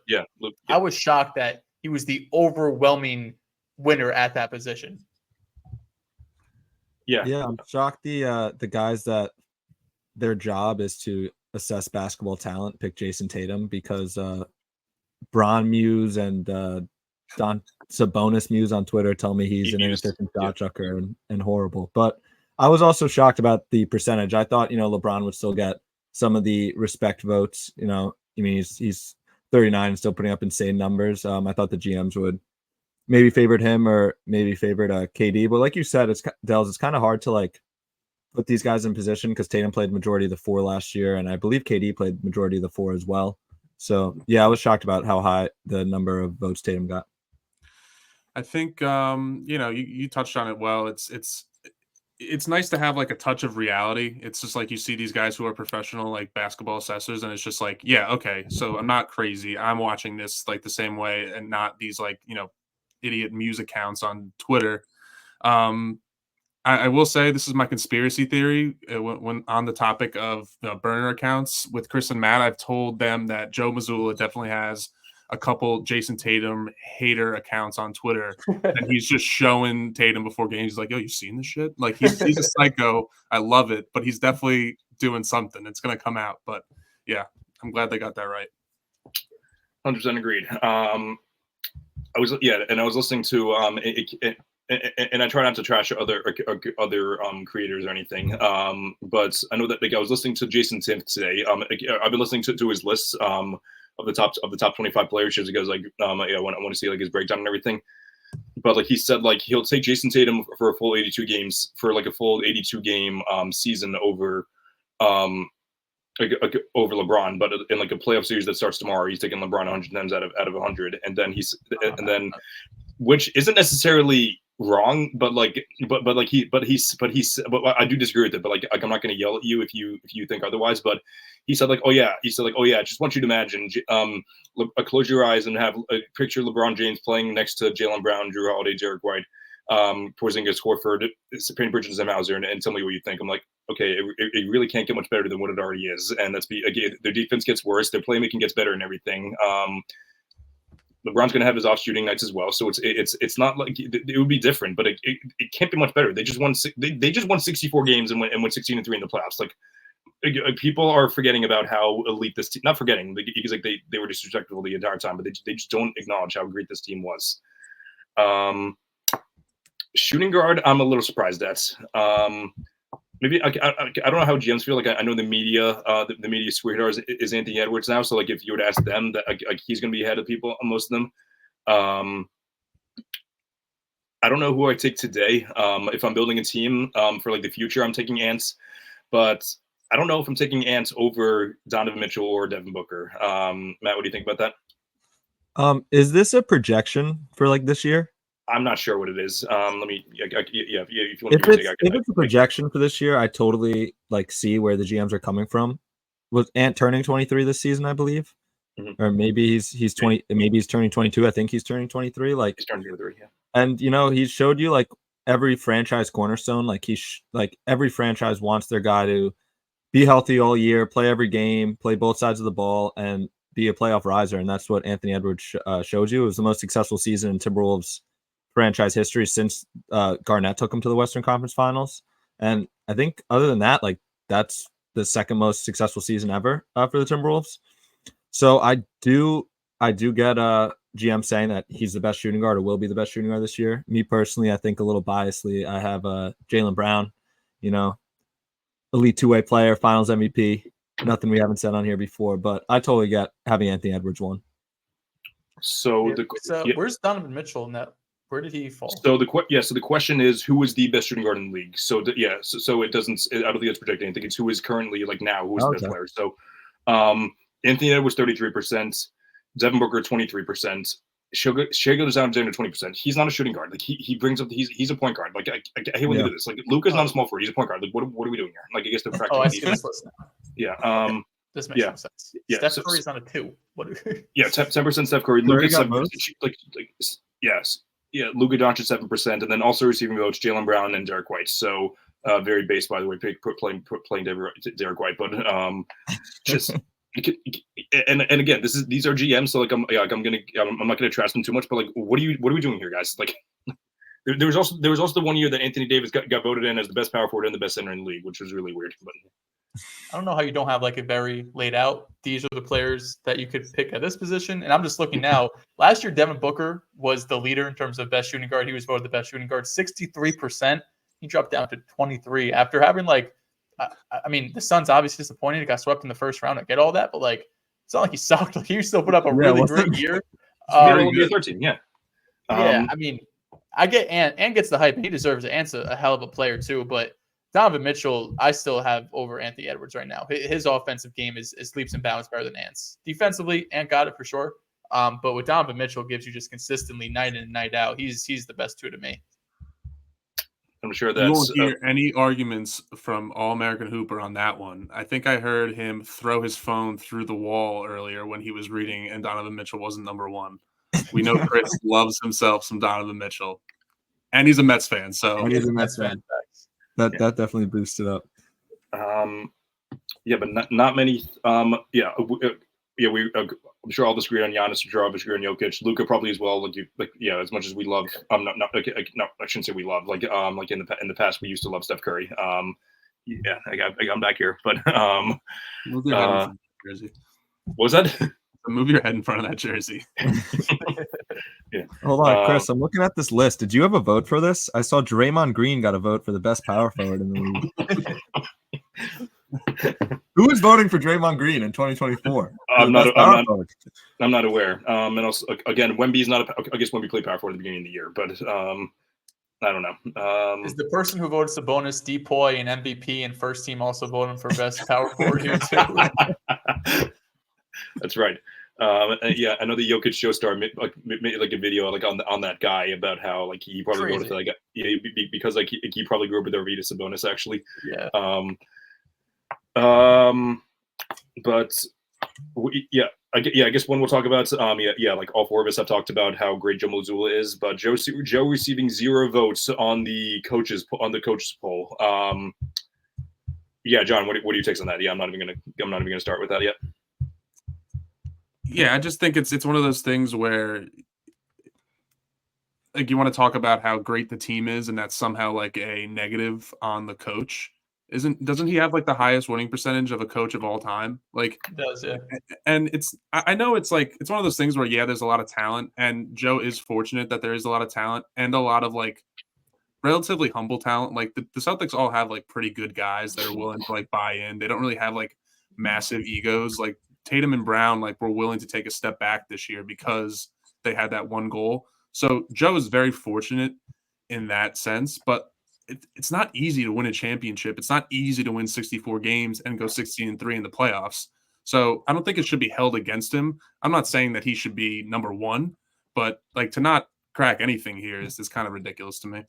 I was shocked that he was the overwhelming winner at that position. I'm shocked the guys that their job is to assess basketball talent, pick Jason Tatum because Bron Muse and Don Sabonis Muse on Twitter tell me he's an inefficient shot chucker and horrible. But I was also shocked about the percentage. I thought, LeBron would still get some of the respect votes. He's 39 and still putting up insane numbers. I thought the GMs would maybe favored him or maybe favored KD. But like you said, Dehls, it's kind of hard to like put these guys in position because Tatum played majority of the 4 last year, and I believe KD played majority of the 4 as well. So yeah, I was shocked about how high the number of votes Tatum got. I think you touched on it well. It's nice to have like a touch of reality. It's just like you see these guys who are professional like basketball assessors, and it's just like, yeah, okay, so I'm not crazy. I'm watching this like the same way, and not these like idiot Muse accounts on Twitter. I will say this is my conspiracy theory. When on the topic of burner accounts with Chris and Matt, I've told them that Joe Mazzulla definitely has a couple Jason Tatum hater accounts on Twitter, and he's just showing Tatum before games. He's like, "Yo, you seen this shit?" Like he's a psycho. I love it, but he's definitely doing something. It's gonna come out, but yeah, I'm glad they got that right. 100% agreed. I was listening to and I try not to trash other creators or anything. But I know that I was listening to Jason Timpf today. I've been listening to his lists of the top 25 players. He goes like, I want to see like his breakdown and everything. But like he said, like he'll take Jason Tatum for a full 82 games for like a full 82 game season over over LeBron, but in like a playoff series that starts tomorrow, he's taking LeBron 100 times out of 100, and then which isn't necessarily wrong, but I do disagree with it. But like I'm not going to yell at you if you think otherwise. But he said like, oh yeah, just want you to imagine, close your eyes and have a picture of LeBron James playing next to Jaylen Brown, Drew Holiday, Derek White, Porzingis, Horford, Penny Bridges, and Hauser, and tell me what you think. I'm like, okay, it really can't get much better than what it already is, and again, their defense gets worse, their playmaking gets better, and everything. LeBron's going to have his off shooting nights as well, so it's not like it would be different, but it can't be much better. They just won 64 games and went 16-3 in the playoffs. Like people are forgetting about how elite this team. Not forgetting because like they were disrespectful the entire time, but they just don't acknowledge how great this team was. Shooting guard, I'm a little surprised at. Maybe I don't know how GMs feel. Like I know the media, the media sweetheart is Anthony Edwards now. So like if you were to ask them, that like he's going to be ahead of people, most of them. I don't know who I take today. If I'm building a team for like the future, I'm taking Ants, but I don't know if I'm taking Ants over Donovan Mitchell or Devin Booker. Matt, what do you think about that? Is this a projection for like this year? I'm not sure what it is. Let me, if you want if it's a projection for this year, I totally like see where the GMs are coming from. Was Ant turning 23 this season, I believe, or maybe he's 20, maybe he's turning 22. I think he's turning 23. Like he's turning 23, yeah. And he showed you like every franchise cornerstone. Like like every franchise wants their guy to be healthy all year, play every game, play both sides of the ball, and be a playoff riser. And that's what Anthony Edwards showed you. It was the most successful season in Timberwolves franchise history since Garnett took him to the Western Conference Finals. And I think other than that, like that's the second most successful season ever for the Timberwolves. So I do get GM saying that he's the best shooting guard or will be the best shooting guard this year. Me personally, I think a little biasly, I have Jaylen Brown, elite two-way player, finals MVP. Nothing we haven't said on here before, but I totally get having Anthony Edwards won. So where's Donovan Mitchell in that? Where did he fall? So the question is, who is the best shooting guard in the league? So so it doesn't. I don't think it's projecting. I think it's who is currently like now who is the best player. So Anthony Edwards 33%, Devin Booker 23%. Shai goes down to 20%. He's not a shooting guard. Like he brings up he's a point guard. Like I hate when you do this. Like Luka's not a small forward. He's a point guard. Like what are we doing here? Like I guess they're practicing. I see this list now. Yeah. This makes no sense. Yeah. Steph Curry's not a 2. What? 10% Steph Curry. Luka 7%. Yes. Yeah, Luka Doncic 7%, and then also receiving votes Jaylen Brown and Derek White. So very base, by the way, playing Derek White, but just and again, these are GMs, so like I'm not gonna trash them too much, but like what are we doing here, guys? Like there was also the one year that Anthony Davis got voted in as the best power forward and the best center in the league, which was really weird. But I don't know how you don't have like a very laid out. These are the players that you could pick at this position. And I'm just looking now. Last year, Devin Booker was the leader in terms of best shooting guard. He was voted the best shooting guard, 63%. He dropped down to 23 after having like, I mean, the Suns obviously disappointed. He got swept in the first round. I get all that, but like, it's not like he sucked. Like he still put up a really great year. Year 13, yeah. Yeah, I mean, I get Ant gets the hype, and he deserves it. Ant's a hell of a player too, but Donovan Mitchell, I still have over Anthony Edwards right now. His offensive game is leaps and bounds better than Ant's. Defensively, Ant got it for sure. But what Donovan Mitchell gives you just consistently night in and night out, he's the best two to me. I'm sure You that's won't hear any arguments from All-American Hooper on that one. I think I heard him throw his phone through the wall earlier when he was reading, and Donovan Mitchell wasn't number one. We know Chris loves himself some Donovan Mitchell, and he's a Mets fan. So He's a Mets fan. That definitely boosted up. Yeah, but not many. I'm sure I'll disagree on Giannis. I'm sure I'll disagree on Jokic. Luka probably as well. As much as we love. No, I shouldn't say we love. Like in the past, we used to love Steph Curry. I'm back here, but move your head in front of that jersey. What was that? Move your head in front of that jersey. Yeah. Hold on, Chris. I'm looking at this list. Did you have a vote for this? I saw Draymond Green got a vote for the best power forward in the league. Who is voting for Draymond Green in 2024? I'm not aware. And also, again, Wemby's not. I guess Wemby played power forward at the beginning of the year, but I don't know. Is the person who voted Sabonis, Depoy, and MVP and first team also voting for best power forward here too? That's right. Yeah, I know the Jokic show star made like a video like on that guy about how like he probably voted for like because like he probably grew up with Arvidas Sabonis actually. Yeah. I guess one we'll talk about. Like all four of us have talked about how great Joe Mazzulla is, but Joe receiving 0 votes on the coaches poll. John, what are your takes on that? Yeah, I'm not even gonna start with that yet. Yeah, I just think it's one of those things where like you want to talk about how great the team is, and that's somehow like a negative on the coach. Doesn't he have like the highest winning percentage of a coach of all time? Like he does, yeah. And I know it's like it's one of those things where there's a lot of talent, and Joe is fortunate that there is a lot of talent and a lot of like relatively humble talent. Like the Celtics all have like pretty good guys that are willing to like buy in. They don't really have like massive egos. Like Tatum and Brown like were willing to take a step back this year because they had that one goal. So Joe is very fortunate in that sense, but it's not easy to win a championship. It's not easy to win 64 games and go 16-3 in the playoffs. So I don't think it should be held against him. I'm not saying that he should be number one, but like to not crack anything here is kind of ridiculous to me.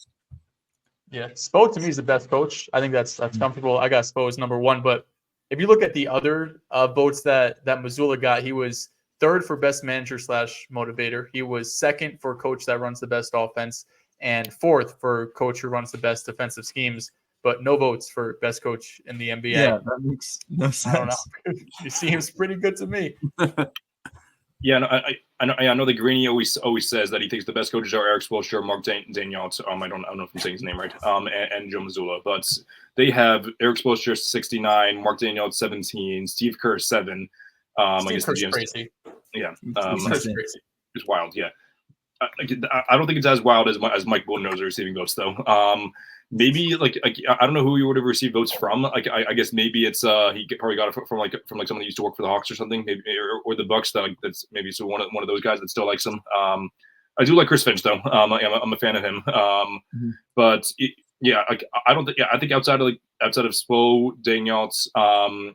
Yeah, Spo to me is the best coach. I think that's comfortable. I got Spo as number one, but if you look at the other votes that Mazzulla got, he was third for best manager / motivator. He was second for coach that runs the best offense, and fourth for coach who runs the best defensive schemes, but no votes for best coach in the NBA. Yeah, that makes no sense. I don't know. He seems pretty good to me. Yeah, no, I know that Greeny always says that he thinks the best coaches are Eric Spoelstra, Mark Daigneault. I don't know if I'm saying his name right. And Joe Mazzulla, but they have Eric Spoelstra 69, Mark Daigneault 17, Steve Kerr 7. Steve Kerr's crazy. Yeah, Kerr's crazy. It's wild. Yeah, I don't think it's as wild as Mike Budenholzer receiving votes though. Maybe like I don't know who he would have received votes from. Like I guess maybe it's he probably got it from someone that used to work for the Hawks or something, maybe or the Bucks. That's maybe so one of those guys that still likes him. I do like Chris Finch though. I'm a fan of him. But I don't think. Yeah, I think outside of Spo, Daigneault,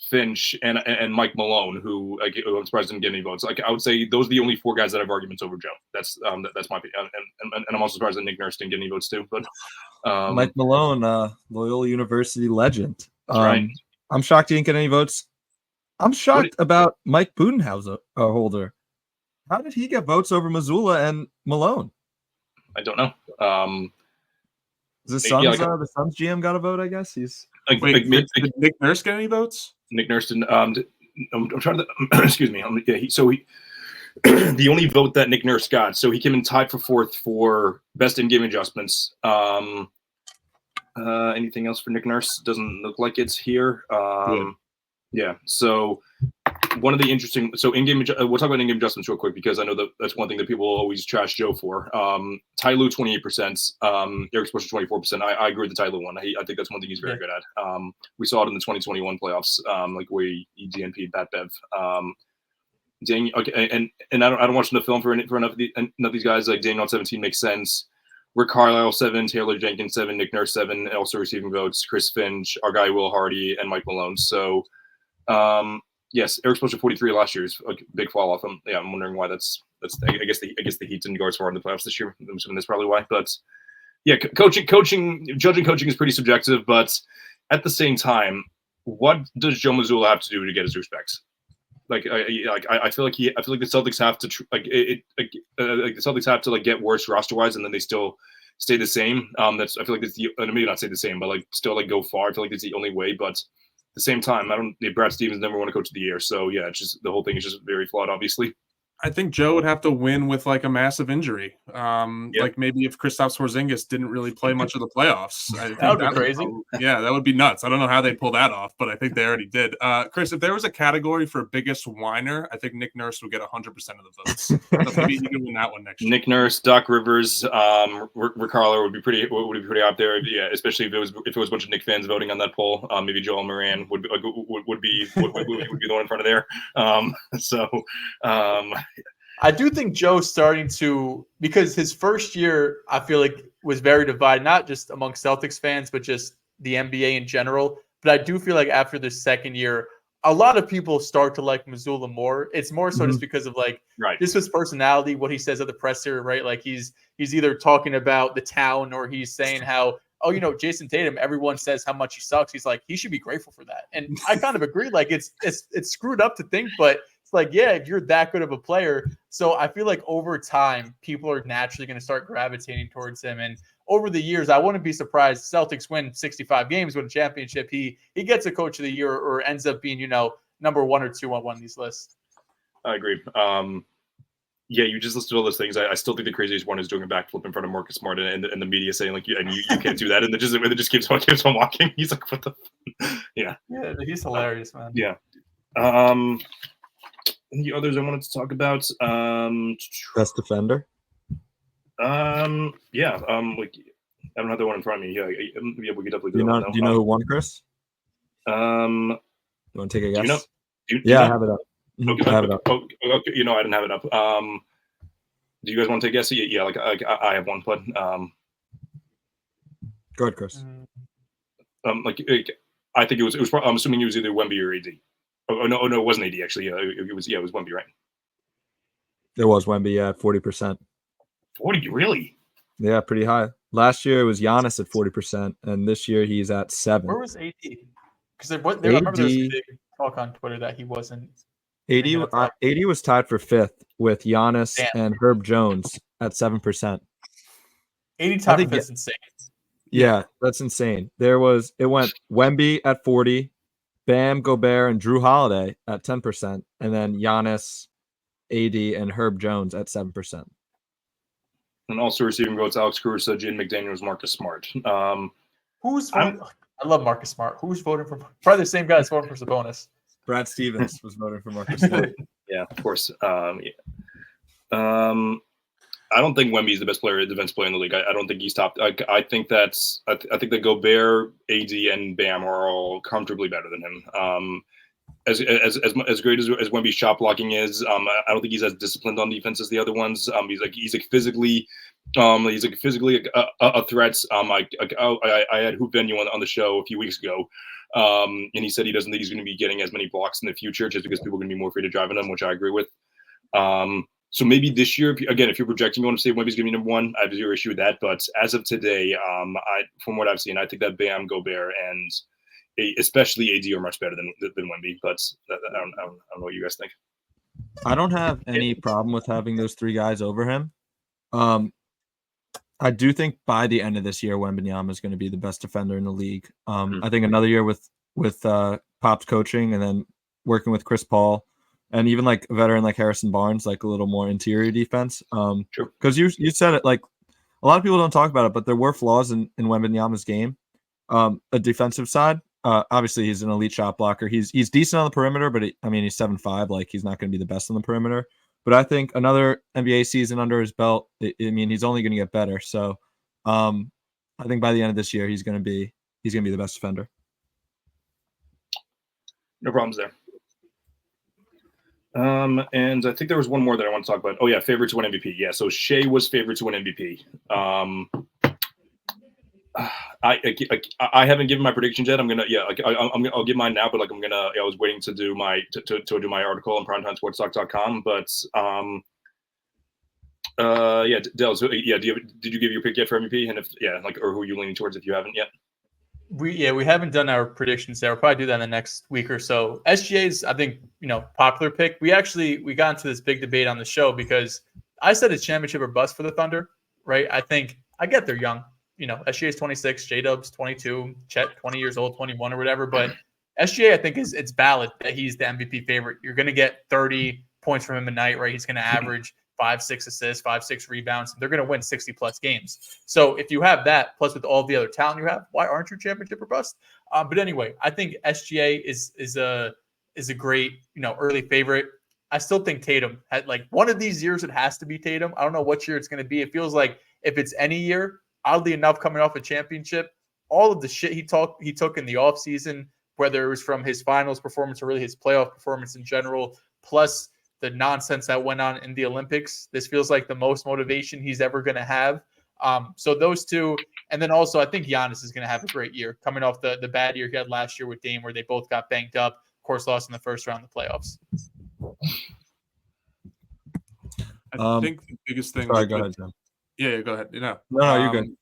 Finch, and Mike Malone, who I'm surprised didn't get any votes. Like I would say those are the only 4 guys that have arguments over Joe. That's my opinion. And I'm also surprised that Nick Nurse didn't get any votes too. But Mike Malone, Loyola University legend. Right. I'm shocked he didn't get any votes. I'm shocked about Mike Budenholzer holder. How did he get votes over Mazzulla and Malone? I don't know. The Suns, the Suns GM got a vote, I guess. He's did Nick Nurse get any votes? Nick Nurse didn't. I'm trying to. Excuse me. The only vote that Nick Nurse got, so he came in tied for 4th for best in-game adjustments. Anything else for Nick Nurse? Doesn't look like it's here. Yeah. So one of the interesting, in-game, we'll talk about in-game adjustments real quick because I know that's one thing that people always trash Joe for. Ty Lue 28%, Eric Spoelstra 24%. I agree with the Ty Lue one. I think that's one thing he's very good at. We saw it in the 2021 playoffs, like where he DNP'd Pat Bev. Okay, and I don't watch the film for enough of these guys. Like Daniel 17 makes sense. Rick Carlisle 7, Taylor Jenkins 7, Nick Nurse 7, also receiving votes. Chris Finch, our guy Will Hardy, and Mike Malone. So. Yes, Eric Spoelstra 43 last year is a big fall off. I'm wondering why that's. I guess the Heat didn't go as far in the playoffs this year. I'm assuming that's probably why. But yeah, judging coaching is pretty subjective. But at the same time, what does Joe Mazzulla have to do to get his respect? I feel like the Celtics have to the Celtics have to get worse roster wise, and then they still stay the same. I feel like it's maybe not stay the same, but still go far. I feel like it's the only way, but. At the same time, Brad Stevens never won a coach of the year, so yeah, it's just the whole thing is just very flawed, obviously. I think Joe would have to win with a massive injury. Like maybe if Kristaps Porzingis didn't really play much of the playoffs. That would be crazy. Yeah, that would be nuts. I don't know how they pull that off, but I think they already did. Chris, if there was a category for biggest whiner, I think Nick Nurse would get 100% of the votes. So maybe he could win that one next year. Nick Nurse, Doc Rivers, Rick Carlisle would be pretty up there. Yeah, especially if it was a bunch of Nick fans voting on that poll. Maybe Joel Moran would be the one in front of there. I do think Joe's starting to, because his first year, I feel like was very divided, not just among Celtics fans, but just the NBA in general. But I do feel like after the second year, a lot of people start to like Mazzulla more. It's more so just because of just his personality, what he says at the presser, right? Like he's either talking about the town or he's saying how, Jason Tatum, everyone says how much he sucks. He's like, he should be grateful for that. And I kind of agree. Like it's screwed up to think, but if you're that good of a player. So I feel like over time, people are naturally going to start gravitating towards him. And over the years, I wouldn't be surprised. Celtics win 65 games, win a championship. He gets a coach of the year or ends up being, number 1 or 2 on one of these lists. I agree. Yeah, you just listed all those things. I still think the craziest one is doing a backflip in front of Marcus Smart and the media saying you can't do that, and it just keeps on walking. He's like, what the? Yeah, he's hilarious, man. Yeah. The others I wanted to talk about. Best defender. I don't have the one in front of me. Yeah, we could definitely do that. Do you know who won, Chris? You want to take a guess? I have it up. Okay, I have it up. Okay, I didn't have it up. Do you guys want to take a guess? Yeah, I have one, but go ahead, Chris. I think it was. I'm assuming it was either Wemby or AD. Oh no, it wasn't AD actually. It was Wemby, right? It was Wemby at 40%. 40, really? Yeah, pretty high. Last year it was Giannis at 40%, and this year he's at 7%. Where was AD? Because I remember there was a big talk on Twitter that he wasn't. AD was tied for 5th with Giannis and Herb Jones at 7%. 80 tied for 5th is insane. Yeah, that's insane. It went Wemby at 40%, Bam, Gobert, and Drew Holiday at 10%, and then Giannis, AD, and Herb Jones at 7%. And also receiving votes: Alex Caruso, Jaden McDaniels, Marcus Smart. I love Marcus Smart. Who's voting for? Probably the same guy that's voting for Sabonis. Brad Stevens was voting for Marcus Smart. Yeah, of course. I don't think Wemby is the best defense player in the league. I don't think he's top. I think that Gobert, AD, and Bam are all comfortably better than him. As great as Wemby's shot blocking is, I don't think he's as disciplined on defense as the other ones. He's physically a threat. I had Hoop Venue on the show a few weeks ago, and he said he doesn't think he's going to be getting as many blocks in the future just because people are going to be more afraid of driving him, which I agree with. So maybe this year, if you're projecting, you want to say Wemby's going to be number 1. I have zero issue with that. But as of today, from what I've seen, I think that Bam, Gobert, and especially AD are much better than Wemby. But I don't know what you guys think. I don't have any problem with having those 3 guys over him. I do think by the end of this year, Wembanyama is going to be the best defender in the league. I think another year with Pop's coaching and then working with Chris Paul. And even a veteran like Harrison Barnes, a little more interior defense. Because you said it, a lot of people don't talk about it, but there were flaws in Wembanyama's game. a defensive side. Obviously, he's an elite shot blocker. He's decent on the perimeter, but he's 7'5". Like, he's not going to be the best on the perimeter. But I think another NBA season under his belt, he's only going to get better. So, I think by the end of this year, he's going to be the best defender. No problems there. And I think there was one more that I want to talk about. Oh yeah, favorite to win MVP. Yeah, so Shea was favorite to win MVP. I haven't given my predictions yet. I'll give mine now, but like I was waiting to do my to do my article on primetimesportstalk.com. But Dehls, did you give your pick yet for MVP? And or who are you leaning towards if you haven't yet? We haven't done our predictions yet. We'll probably do that in the next week or so. SGA's, I think, popular pick. We got into this big debate on the show because I said it's championship or bust for the Thunder, right? I get they're young. SGA's 26, J-Dub's 22, Chet 20 years old, 21 or whatever. But SGA, I think it's valid that he's the MVP favorite. You're going to get 30 points from him a night, right? He's going to average 5-6 assists, 5-6 rebounds. They're going to win 60+ games. So if you have that, plus with all the other talent you have, why aren't you championship or bust? But anyway, I think SGA is a great early favorite. I still think Tatum had one of these years. It has to be Tatum. I don't know what year it's going to be. It feels like if it's any year, oddly enough, coming off a championship, all of the shit he took in the offseason, whether it was from his finals performance or really his playoff performance in general, plus the nonsense that went on in the Olympics, this feels like the most motivation he's ever going to have. So those two, and then also I think Giannis is going to have a great year coming off the bad year he had last year with Dame, where they both got banged up. Of course, lost in the first round of the playoffs. I think the biggest thing. Sorry, go ahead, John. Yeah, go ahead. No, you're good.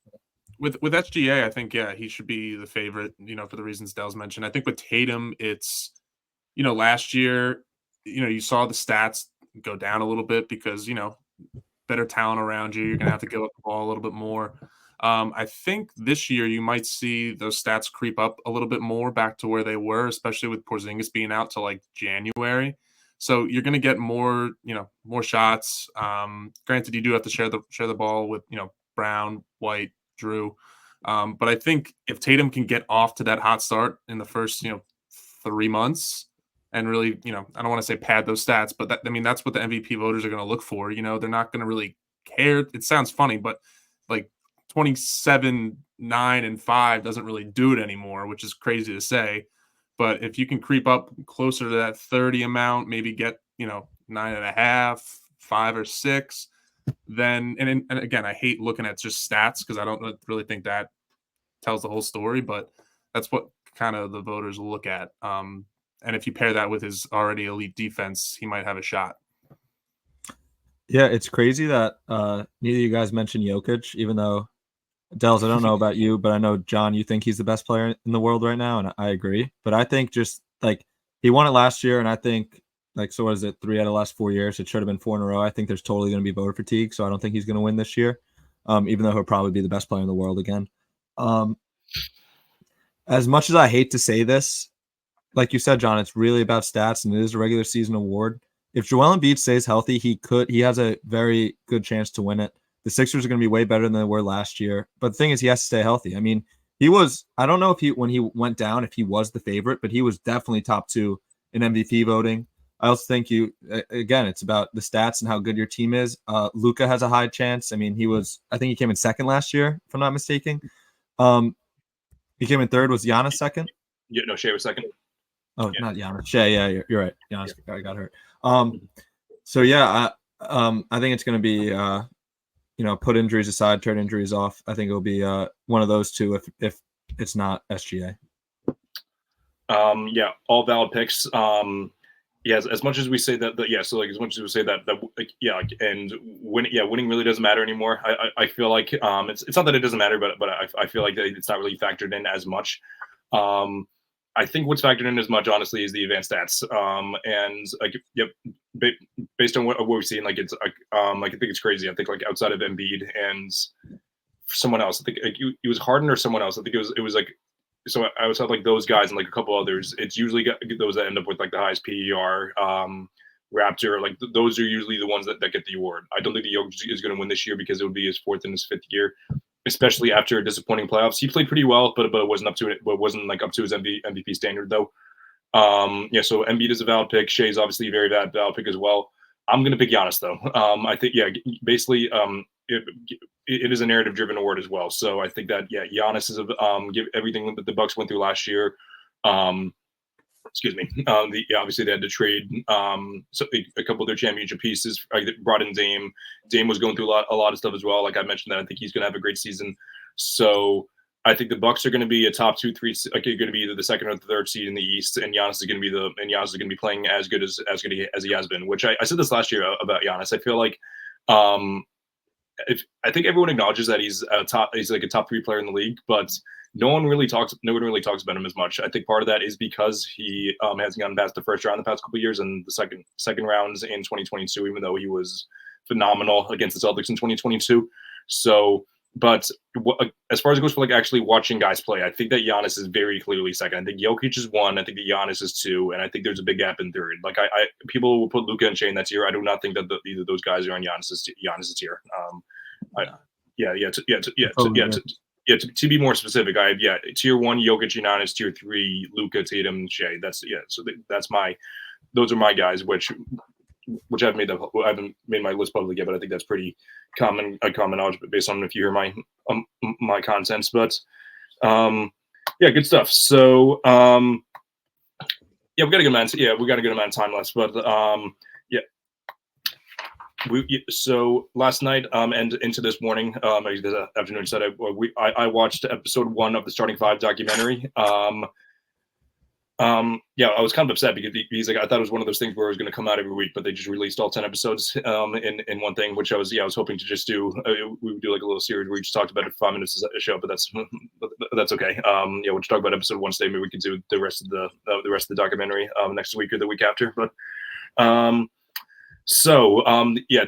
With SGA, I think he should be the favorite. For the reasons Dehls mentioned. I think with Tatum, it's last year, you saw the stats go down a little bit because better talent around you. You're gonna have to give up the ball a little bit more. I think this year you might see those stats creep up a little bit more back to where they were, especially with Porzingis being out till January. So you're going to get more shots. Granted, you do have to share the ball with Brown, White, Drew. But I think if Tatum can get off to that hot start in the first 3 months and really I don't want to say pad those stats, but that's what the MVP voters are going to look for. They're not going to really care. It sounds funny, but 27, 9, and 5 doesn't really do it anymore, which is crazy to say. But if you can creep up closer to that 30 amount, maybe get 9.5, 5 or 6, then and again, I hate looking at just stats because I don't really think that tells the whole story. But that's what kind of the voters look at. And if you pair that with his already elite defense, he might have a shot. Yeah, it's crazy that neither of you guys mentioned Jokic, even though Dehls, I don't know about you, but I know, John, you think he's the best player in the world right now, and I agree. But I think just he won it last year, and I think so what is it, 3 out of the last 4 years? It should have been 4 in a row. I think there's totally going to be voter fatigue, so I don't think he's going to win this year, even though he'll probably be the best player in the world again. As much as I hate to say this, like you said, John, it's really about stats, and it is a regular season award. If Joel Embiid stays healthy, he has a very good chance to win it. The Sixers are going to be way better than they were last year. But the thing is, he has to stay healthy. I don't know when he went down, if he was the favorite, but he was definitely top 2 in MVP voting. I also think it's about the stats and how good your team is. Luka has a high chance. I think he came in second last year, if I'm not mistaken. He came in third. Was Giannis second? Yeah, no, Shea was second. Oh, yeah. Not Giannis. Shea, yeah, you're right. Giannis got hurt. I think it's going to be, put injuries aside, turn injuries off. I think it'll be one of those two if it's not SGA. All valid picks. As much as we say that, as much as we say that, and winning really doesn't matter anymore. I feel like it's not that it doesn't matter, but I feel like it's not really factored in as much. I think what's factored in as much, honestly, is the advanced stats. Based on what we've seen, I think it's crazy. I think outside of Embiid and someone else, I think it was Harden or someone else. I think it was so I always have those guys and a couple others. It's usually those that end up with the highest PER, Raptor. Those are usually the ones that get the award. I don't think the Jokic is going to win this year because it would be his 4th and his 5th year. especially after a disappointing playoffs. He played pretty well, but it wasn't up to it. But wasn't like up to his MVP standard though. So Embiid is a valid pick. Shea's obviously a very valid pick as well. I'm going to pick Giannis though. I think basically it is a narrative driven award as well. So I think that Giannis is give everything that the Bucks went through last year. Obviously they had to trade a couple of their championship pieces. Brought in Dame. Dame was going through a lot of stuff as well. Like I mentioned, that I think he's going to have a great season. So I think the Bucks are going to be a top 2-3. Like going to be either the second or the third seed in the East, and Giannis is going to be playing as good as he has been. Which I said this last year about Giannis. I feel like I think everyone acknowledges that he's like a top 3 player in the league, but no one really talks about him as much. I think part of that is because he hasn't gotten past the first round the past couple of years, and the second rounds in 2022, even though he was phenomenal against the Celtics in 2022. So, but as far as it goes for like actually watching guys play, I think that Giannis is very clearly second. I think Jokic is 1. I think that Giannis is 2, and I think there's a big gap in third. Like people will put Luka and Shea in that tier. I do not think that either of those guys are on Giannis's tier. To be more specific, tier 1 Jokic, Giannis, tier 3 Luka, Tatum, Shea. Those are my guys, which I haven't made my list public yet, but I think that's pretty common knowledge based on if you hear my contents. But good stuff. So we got a good amount. We got a good amount of time left, but So last night and into this morning, this afternoon, I watched episode 1 of the Starting 5 documentary. I was kind of upset because like I thought it was one of those things where it was going to come out every week, but they just released all 10 episodes in one thing, which I was hoping to just do. We would do like a little series where we just talked about it for 5 minutes a show, but that's okay. We'll talk about episode 1 today. Maybe we could do the rest of the documentary next week or the week after. But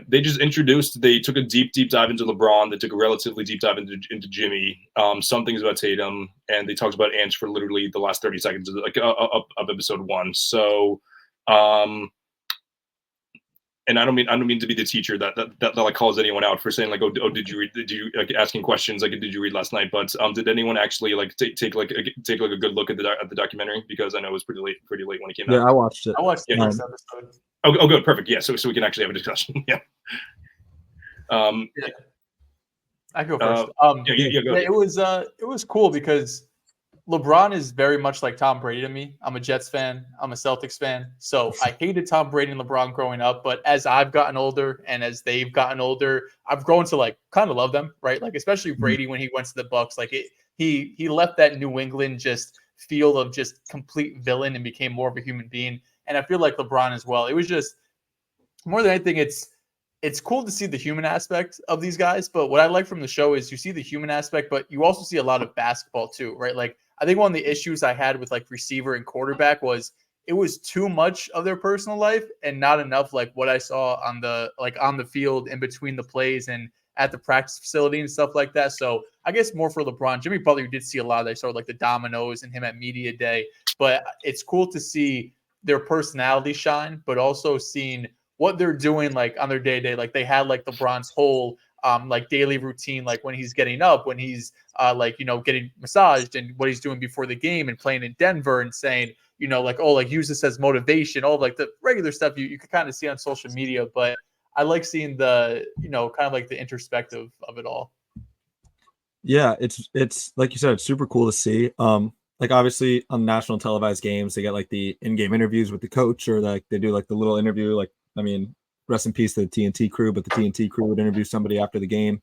they just introduced. They took a deep dive into LeBron. They took a relatively deep dive into Jimmy. Some things about Tatum, and they talked about Ants for literally the last 30 seconds of episode 1. So, and I don't mean to be the teacher that like calls anyone out for saying like, oh, did you read? Did you like asking questions like, did you read last night? But did anyone actually like take a good look at the documentary? Because I know it was pretty late when it came out. Yeah, I watched it. I watched the first episode. Oh, good, perfect. Yeah, so we can actually have a discussion. Yeah. I go first. Go. It was cool because LeBron is very much like Tom Brady to me. I'm a Jets fan. I'm a Celtics fan. So I hated Tom Brady and LeBron growing up, but as I've gotten older and as they've gotten older, I've grown to like kind of love them, right? Like especially Brady when he went to the Bucks, like he left that New England just feel of just complete villain and became more of a human being. And I feel like LeBron as well. It was just more than anything, it's cool to see the human aspect of these guys. But what I like from the show is you see the human aspect, but you also see a lot of basketball too, right? Like I think one of the issues I had with like receiver and quarterback was it was too much of their personal life and not enough like what I saw on the field in between the plays and at the practice facility and stuff like that. So I guess more for LeBron. Jimmy Butler, you did see a lot of that, sort of like the dominoes and him at media day. But it's cool to see their personality shine, but also seeing what they're doing like on their day-to-day. Like they had like LeBron's whole like daily routine, like when he's getting up, when he's getting massaged and what he's doing before the game and playing in Denver and saying, use this as motivation, all like the regular stuff you can kind of see on social media. But I like seeing the, kind of like the introspective of it all. Yeah, it's like you said, it's super cool to see. Like obviously on national televised games, they get like the in-game interviews with the coach, or like they do like the little interview. Like, I mean, rest in peace to the TNT crew, but the TNT crew would interview somebody after the game.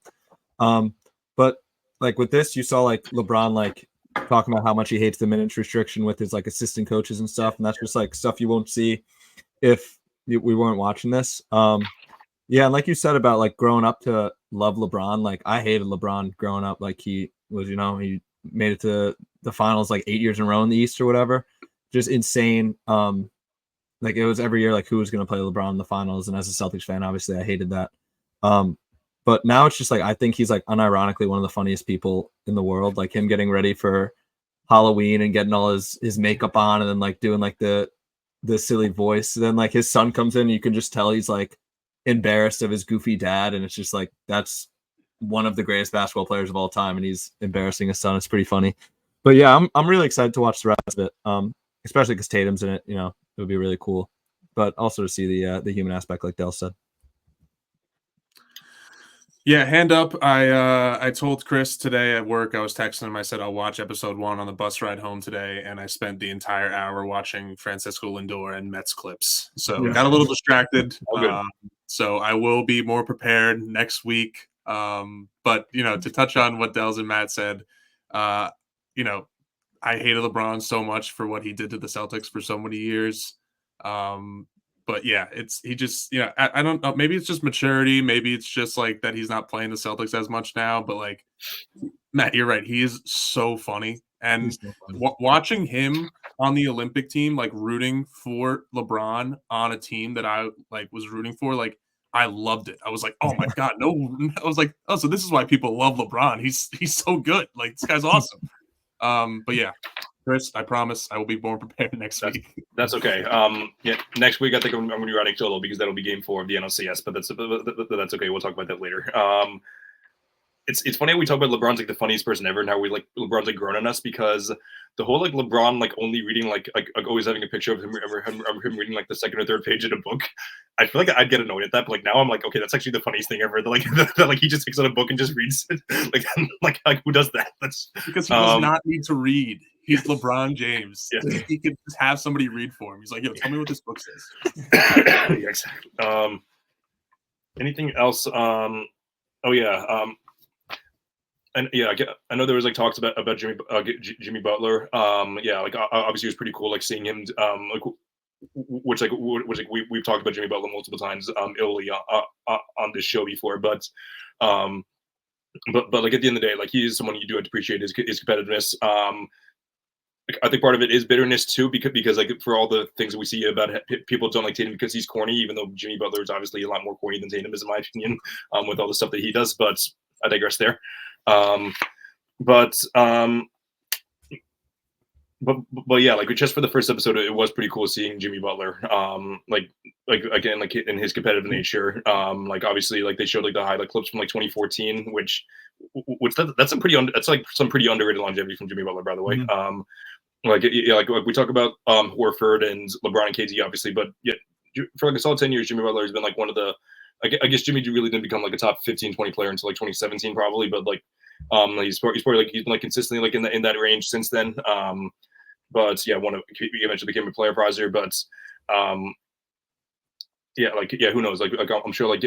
But like with this, you saw like LeBron like talking about how much he hates the minutes restriction with his like assistant coaches and stuff, and that's just like stuff you won't see if we weren't watching this. Yeah, and like you said about like growing up to love LeBron, like I hated LeBron growing up. Like he was, he made it to the finals like 8 years in a row in the East or whatever. Just insane. Like it was every year like who was going to play LeBron in the finals, and as a Celtics fan, obviously I hated that. But now it's just like I think he's like unironically one of the funniest people in the world. Like him getting ready for Halloween and getting all his makeup on, and then like doing like the silly voice. And then like his son comes in, and you can just tell he's like embarrassed of his goofy dad, and it's just like that's one of the greatest basketball players of all time, and he's embarrassing his son. It's pretty funny. But yeah, I'm really excited to watch the rest of it. Especially because Tatum's in it. You know, it would be really cool. But also to see the human aspect, like Dehls said. Yeah, hand up. I told Chris today at work, I was texting him, I said I'll watch episode 1 on the bus ride home today, and I spent the entire hour watching Francisco Lindor and Mets clips. So Yeah. got a little distracted. All good. So I will be more prepared next week. But to touch on what Dehls and Matt said, you know, I hated LeBron so much for what he did to the Celtics for so many years. But yeah, he just, I don't know. Maybe it's just maturity. Maybe it's just like that he's not playing the Celtics as much now. But like, Matt, you're right. He is so funny. And watching him on the Olympic team, like rooting for LeBron on a team that I like was rooting for, like I loved it. I was like, oh my God, no. I was like, oh, so this is why people love LeBron. He's so good. Like this guy's awesome. But yeah. Chris, I promise I will be more prepared next week. That's okay. Yeah, next week I think I'm going to be riding solo because that'll be game 4 of the NLCS. But that's okay. We'll talk about that later. It's funny how we talk about LeBron's like the funniest person ever, and how we like LeBron's like grown on us, because the whole like LeBron like only reading like always having a picture of him reading like the second or third page of a book. I feel like I'd get annoyed at that, but like now I'm like, okay, that's actually the funniest thing ever. That like he just picks out a book and just reads it. like who does that? That's because he does not need to read. He's LeBron James. Yeah. He could just have somebody read for him. He's like, yo, tell me what this book says. Yeah, exactly. Anything else? Oh yeah. And yeah, I know there was like talks about Jimmy Butler. Yeah, like obviously it was pretty cool, like seeing him. Which we've talked about Jimmy Butler multiple times, illy on this show before, but like at the end of the day, like he is someone you do have to appreciate his competitiveness. I think part of it is bitterness too, because like for all the things that we see about people don't like Tatum because he's corny, even though Jimmy Butler is obviously a lot more corny than Tatum is, in my opinion, with all the stuff that he does. But I digress there. But yeah, like just for the first episode, it was pretty cool seeing Jimmy Butler, like again, like in his competitive nature. Like obviously, like they showed like the highlight clips from like 2014, which that's some pretty underrated longevity from Jimmy Butler, by the way. Mm-hmm. Like we talk about Horford and LeBron and KD, obviously, but yeah, for like a solid 10 years, Jimmy Butler has been like one of the. I guess Jimmy really didn't become like a top 15, 20 player until like 2017, probably, but like he's probably like he's been like consistently like in that range since then. But yeah, he eventually became a player prizer, but yeah, like yeah, who knows? Like I'm sure like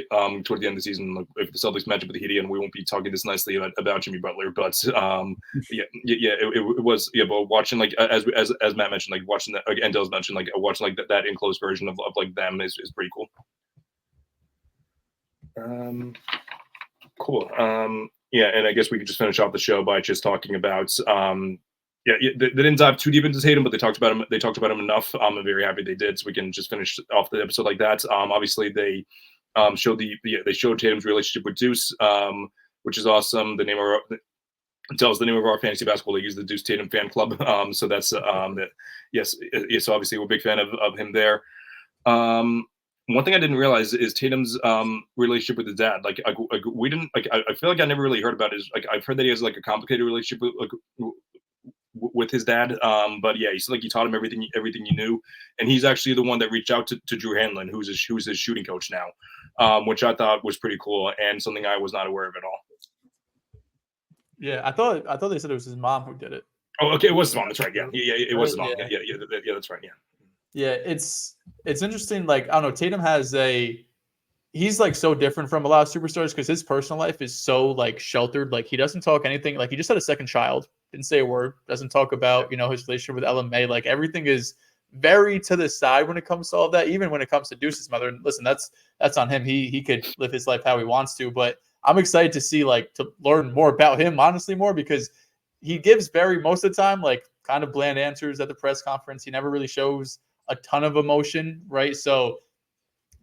toward the end of the season, like, if the Celtics match up with the Heat, and we won't be talking this nicely about Jimmy Butler, but it was but watching like as Matt mentioned, like watching that, and Dehls mentioned, like watching like that in close version of like them is pretty cool. Cool. Yeah, and I guess we could just finish off the show by just talking about they didn't dive too deep into Tatum, but they talked about him. They talked about him enough. I'm very happy they did, so we can just finish off the episode like that. Obviously they showed they showed Tatum's relationship with Deuce, which is awesome. The name of our fantasy basketball league is the Deuce Tatum Fan Club. So that's yes. So obviously we're a big fan of him there. One thing I didn't realize is Tatum's relationship with his dad. Like we didn't like. I feel like I never really heard about his. Like I've heard that he has like a complicated relationship with his dad. But yeah, he's like he taught him everything he knew, and he's actually the one that reached out to Drew Hanlon, who's his shooting coach now, which I thought was pretty cool and something I was not aware of at all. Yeah, I thought they said it was his mom who did it. Oh, okay, it was his mom. That's right. Yeah, it was his mom. Yeah, that's right. Yeah. Yeah, it's interesting. Like, I don't know, Tatum he's like so different from a lot of superstars because his personal life is so like sheltered. Like he doesn't talk anything. Like he just had a second child, didn't say a word, doesn't talk about, his relationship with Ella May. Like everything is very to the side when it comes to all of that. Even when it comes to Deuce's mother, and listen, that's on him. He could live his life how he wants to, but I'm excited to see to learn more about him, honestly, more because he gives most of the time, like kind of bland answers at the press conference. He never really shows a ton of emotion, right? So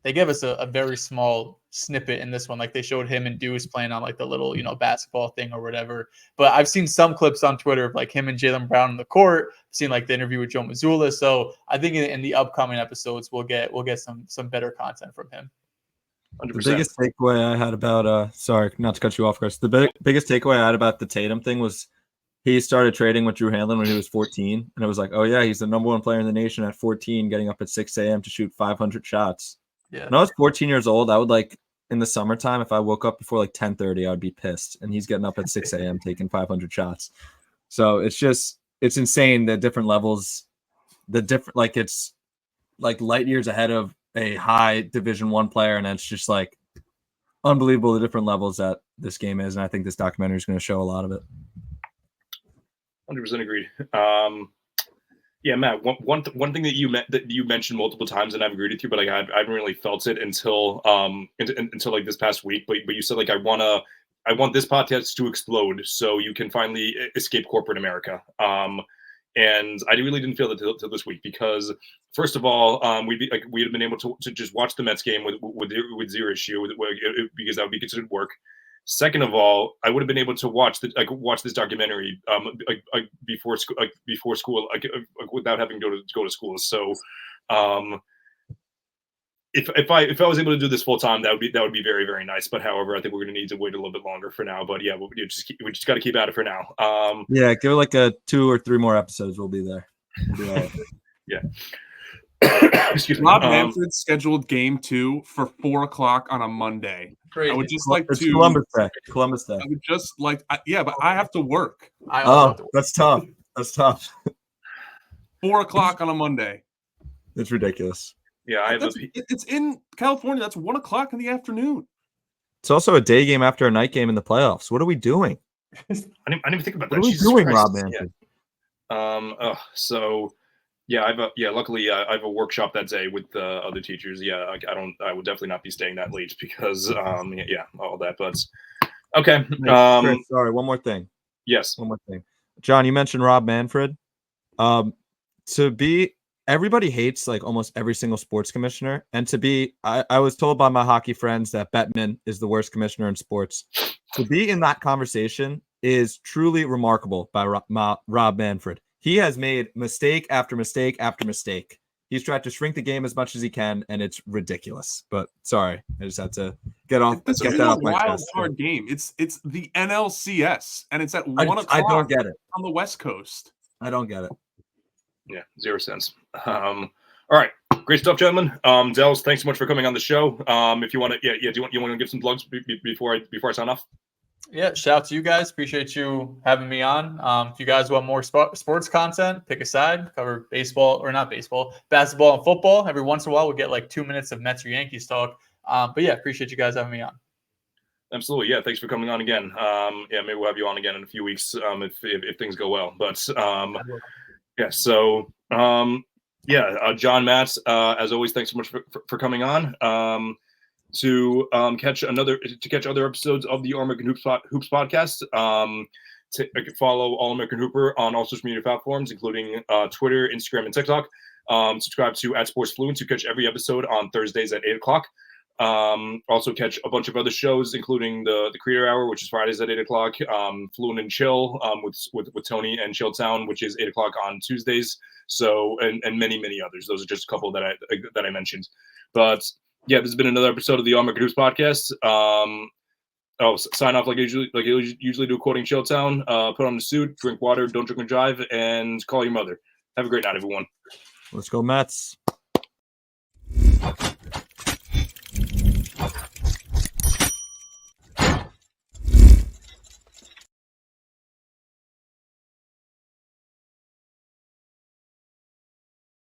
they gave us a very small snippet in this one. Like they showed him and Deuce playing on like the little, basketball thing or whatever. But I've seen some clips on Twitter of like him and Jaylen Brown in the court. I've seen like the interview with Joe Mazzulla. So I think in the upcoming episodes, we'll get some better content from him. The 100%. biggest takeaway I had about sorry, not to cut you off, Chris. The biggest takeaway I had about the Tatum thing was he started trading with Drew Hanlon when he was 14, and it was like, oh yeah, he's the number one player in the nation at 14, getting up at 6 a.m. to shoot 500 shots. Yeah. When I was 14 years old, I would like in the summertime, if I woke up before like 10:30, I would be pissed, and he's getting up at 6 a.m. taking 500 shots. So it's insane the different levels, it's like light years ahead of a high Division I player, and it's just like unbelievable the different levels that this game is, and I think this documentary is going to show a lot of it. 100% agreed. Yeah, Matt. One thing that you mentioned multiple times, and I've agreed with you, but like I haven't really felt it until like this past week. But you said like I want this podcast to explode so you can finally escape corporate America. And I really didn't feel it till this week because, first of all, we'd have been able to just watch the Mets game with zero issue because that would be considered work. Second of all, I would have been able to watch this documentary before school without having to go to school. So, if I was able to do this full time, that would be very, very nice. But however, I think we're going to need to wait a little bit longer for now. But yeah, we just got to keep at it for now. Yeah, give it like 2 or 3 more episodes. We'll be there. Yeah. Excuse me. Rob Manfred scheduled game 2 for 4:00 on a Monday. Crazy. I would just like It's to Columbus Day. I would just like but I have to work. I also have to work. That's tough. 4:00 on a Monday. It's ridiculous. Yeah, It's in California. That's 1:00 in the afternoon. It's also a day game after a night game in the playoffs. What are we doing? I didn't even think about that. What are we Jesus doing, Christ. Rob Manfred? Yeah. So yeah, luckily I have a workshop that day with other teachers. Yeah, I would definitely not be staying that late because yeah, all that. But okay. Chris, sorry, one more thing. Yes. One more thing. John, you mentioned Rob Manfred. Everybody hates like almost every single sports commissioner. And I was told by my hockey friends that Bettman is the worst commissioner in sports. To be in that conversation is truly remarkable by Rob Manfred. He has made mistake after mistake after mistake. He's tried to shrink the game as much as he can, and it's ridiculous. But sorry, I just had to get that off my chest. Hard game. It's the NLCS, and it's at 1:00. I don't get it on the West Coast. I don't get it. Yeah, 0 cents. All right, great stuff, gentlemen. Dehls, thanks so much for coming on the show. If you want to, do you want to give some plugs before I sign off? Yeah, shout out to you guys. Appreciate you having me on. If you guys want more sports content, pick a side. Cover basketball, basketball, and football. Every once in a while, we'll get like 2 minutes of Mets or Yankees talk. But yeah, appreciate you guys having me on. Absolutely. Yeah, thanks for coming on again. Yeah, maybe we'll have you on again in a few weeks if things go well. But yeah, so John, Matt, as always, thanks so much for coming on. To catch other episodes of the All American Hoops podcast, follow All American Hooper on all social media platforms, including Twitter, Instagram, and TikTok. Subscribe to @SportsFluent to catch every episode on Thursdays at 8:00. Also catch a bunch of other shows, including the Creator Hour, which is Fridays at 8:00. Fluent and Chill with Tony and Chilltown, which is 8:00 on Tuesdays. So and many others. Those are just a couple that I mentioned. But yeah, this has been another episode of the All American Hoops podcast. Sign off like I usually do, quoting Chilltown. Put on the suit, drink water, don't drink and drive, and call your mother. Have a great night, everyone. Let's go, Mets.